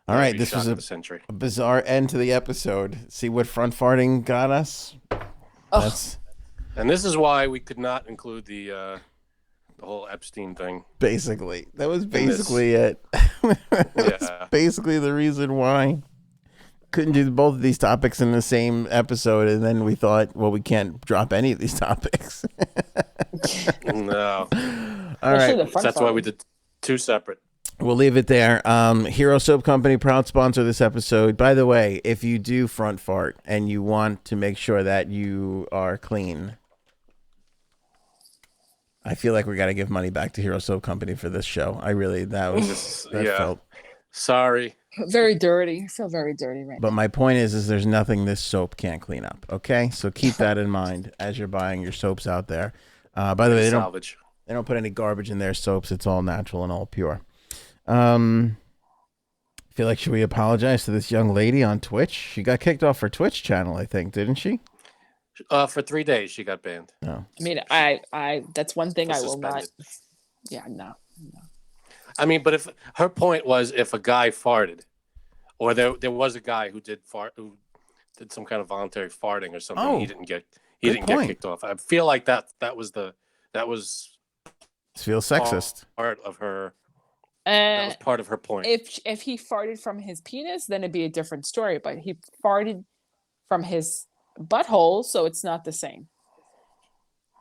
All That'd right, be this shock was of the century. a bizarre end to the episode. See what front farting got us? That's And this is why we could not include the whole Epstein thing. basically. That was basically it. That's Yeah. basically the reason why. Couldn't do both of these topics in the same episode, and then we thought, well, we can't drop any of these topics. No. All right. The front That's why we farting. did two separate. We'll leave it there. Hero Soap Company, proud sponsor of this episode. By the way, if you do front fart and you want to make sure that you are clean, I feel like we got to give money back to Hero Soap Company for this show. That felt. Sorry. Very dirty. I feel very dirty right But now. my point is there's nothing this soap can't clean up. Okay, so keep that in mind as you're buying your soaps out there. By the way, Salvage. they don't put any garbage in their soaps. It's all natural and all pure. Feel like, should we apologize to this young lady on Twitch? She got kicked off her Twitch channel, I think, didn't she? For 3 days she got banned. No. I mean, I that's one thing I will not. Suspended. Yeah, no. I mean, but if her point was if a guy farted, or there was a guy who did some kind of voluntary farting or something, Oh, he didn't get point. kicked off. I feel like that was Feels sexist. part of her. That was part of her point. If he farted from his penis, then it'd be a different story. But he farted from his butthole, so it's not the same.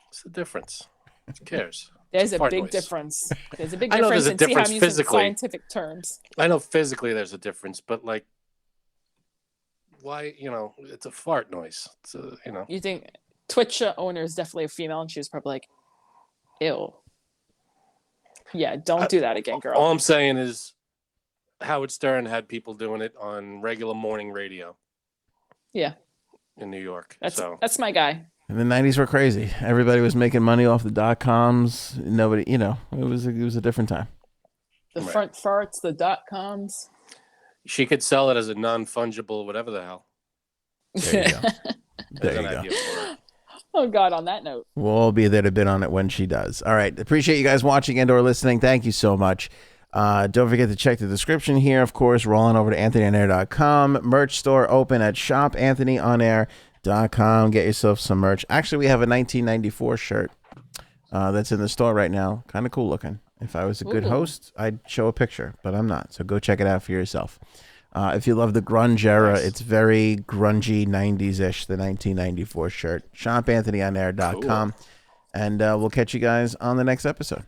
What's the difference? Who cares? There's a fart big noise. difference. There's a big I know difference there's a in see how difference I'm using physically. scientific terms. I know physically there's a difference, but like, why? It's a fart noise. It's You think Twitch owner is definitely a female, and she was probably like, "Ew." Yeah, don't do that again, girl. All I'm saying is, Howard Stern had people doing it on regular morning radio Yeah, in New York. that's my guy. And the 90s were crazy. Everybody was making money off the .coms. Nobody, it was a different time. The Right. front farts, the .coms. She could sell it as a non-fungible There whatever the hell. you go. There There's you an go. idea for it. Oh God! On that note, We'll all be there to bid on it when she does. All right. Appreciate you guys watching and or listening. Thank you so much. Don't forget to check the description here. Of course, roll on over to anthonyonair.com. Merch store open at shopanthonyonair.com. Get yourself some merch. Actually, we have a 1994 shirt that's in the store right now. Kind of cool looking. If I was a good host, I'd show a picture, but I'm not. So go check it out for yourself. If you love the grunge era, Nice. it's very grungy 90s-ish, the 1994 shirt. shopanthonyonair.com. Cool. And we'll catch you guys on the next episode.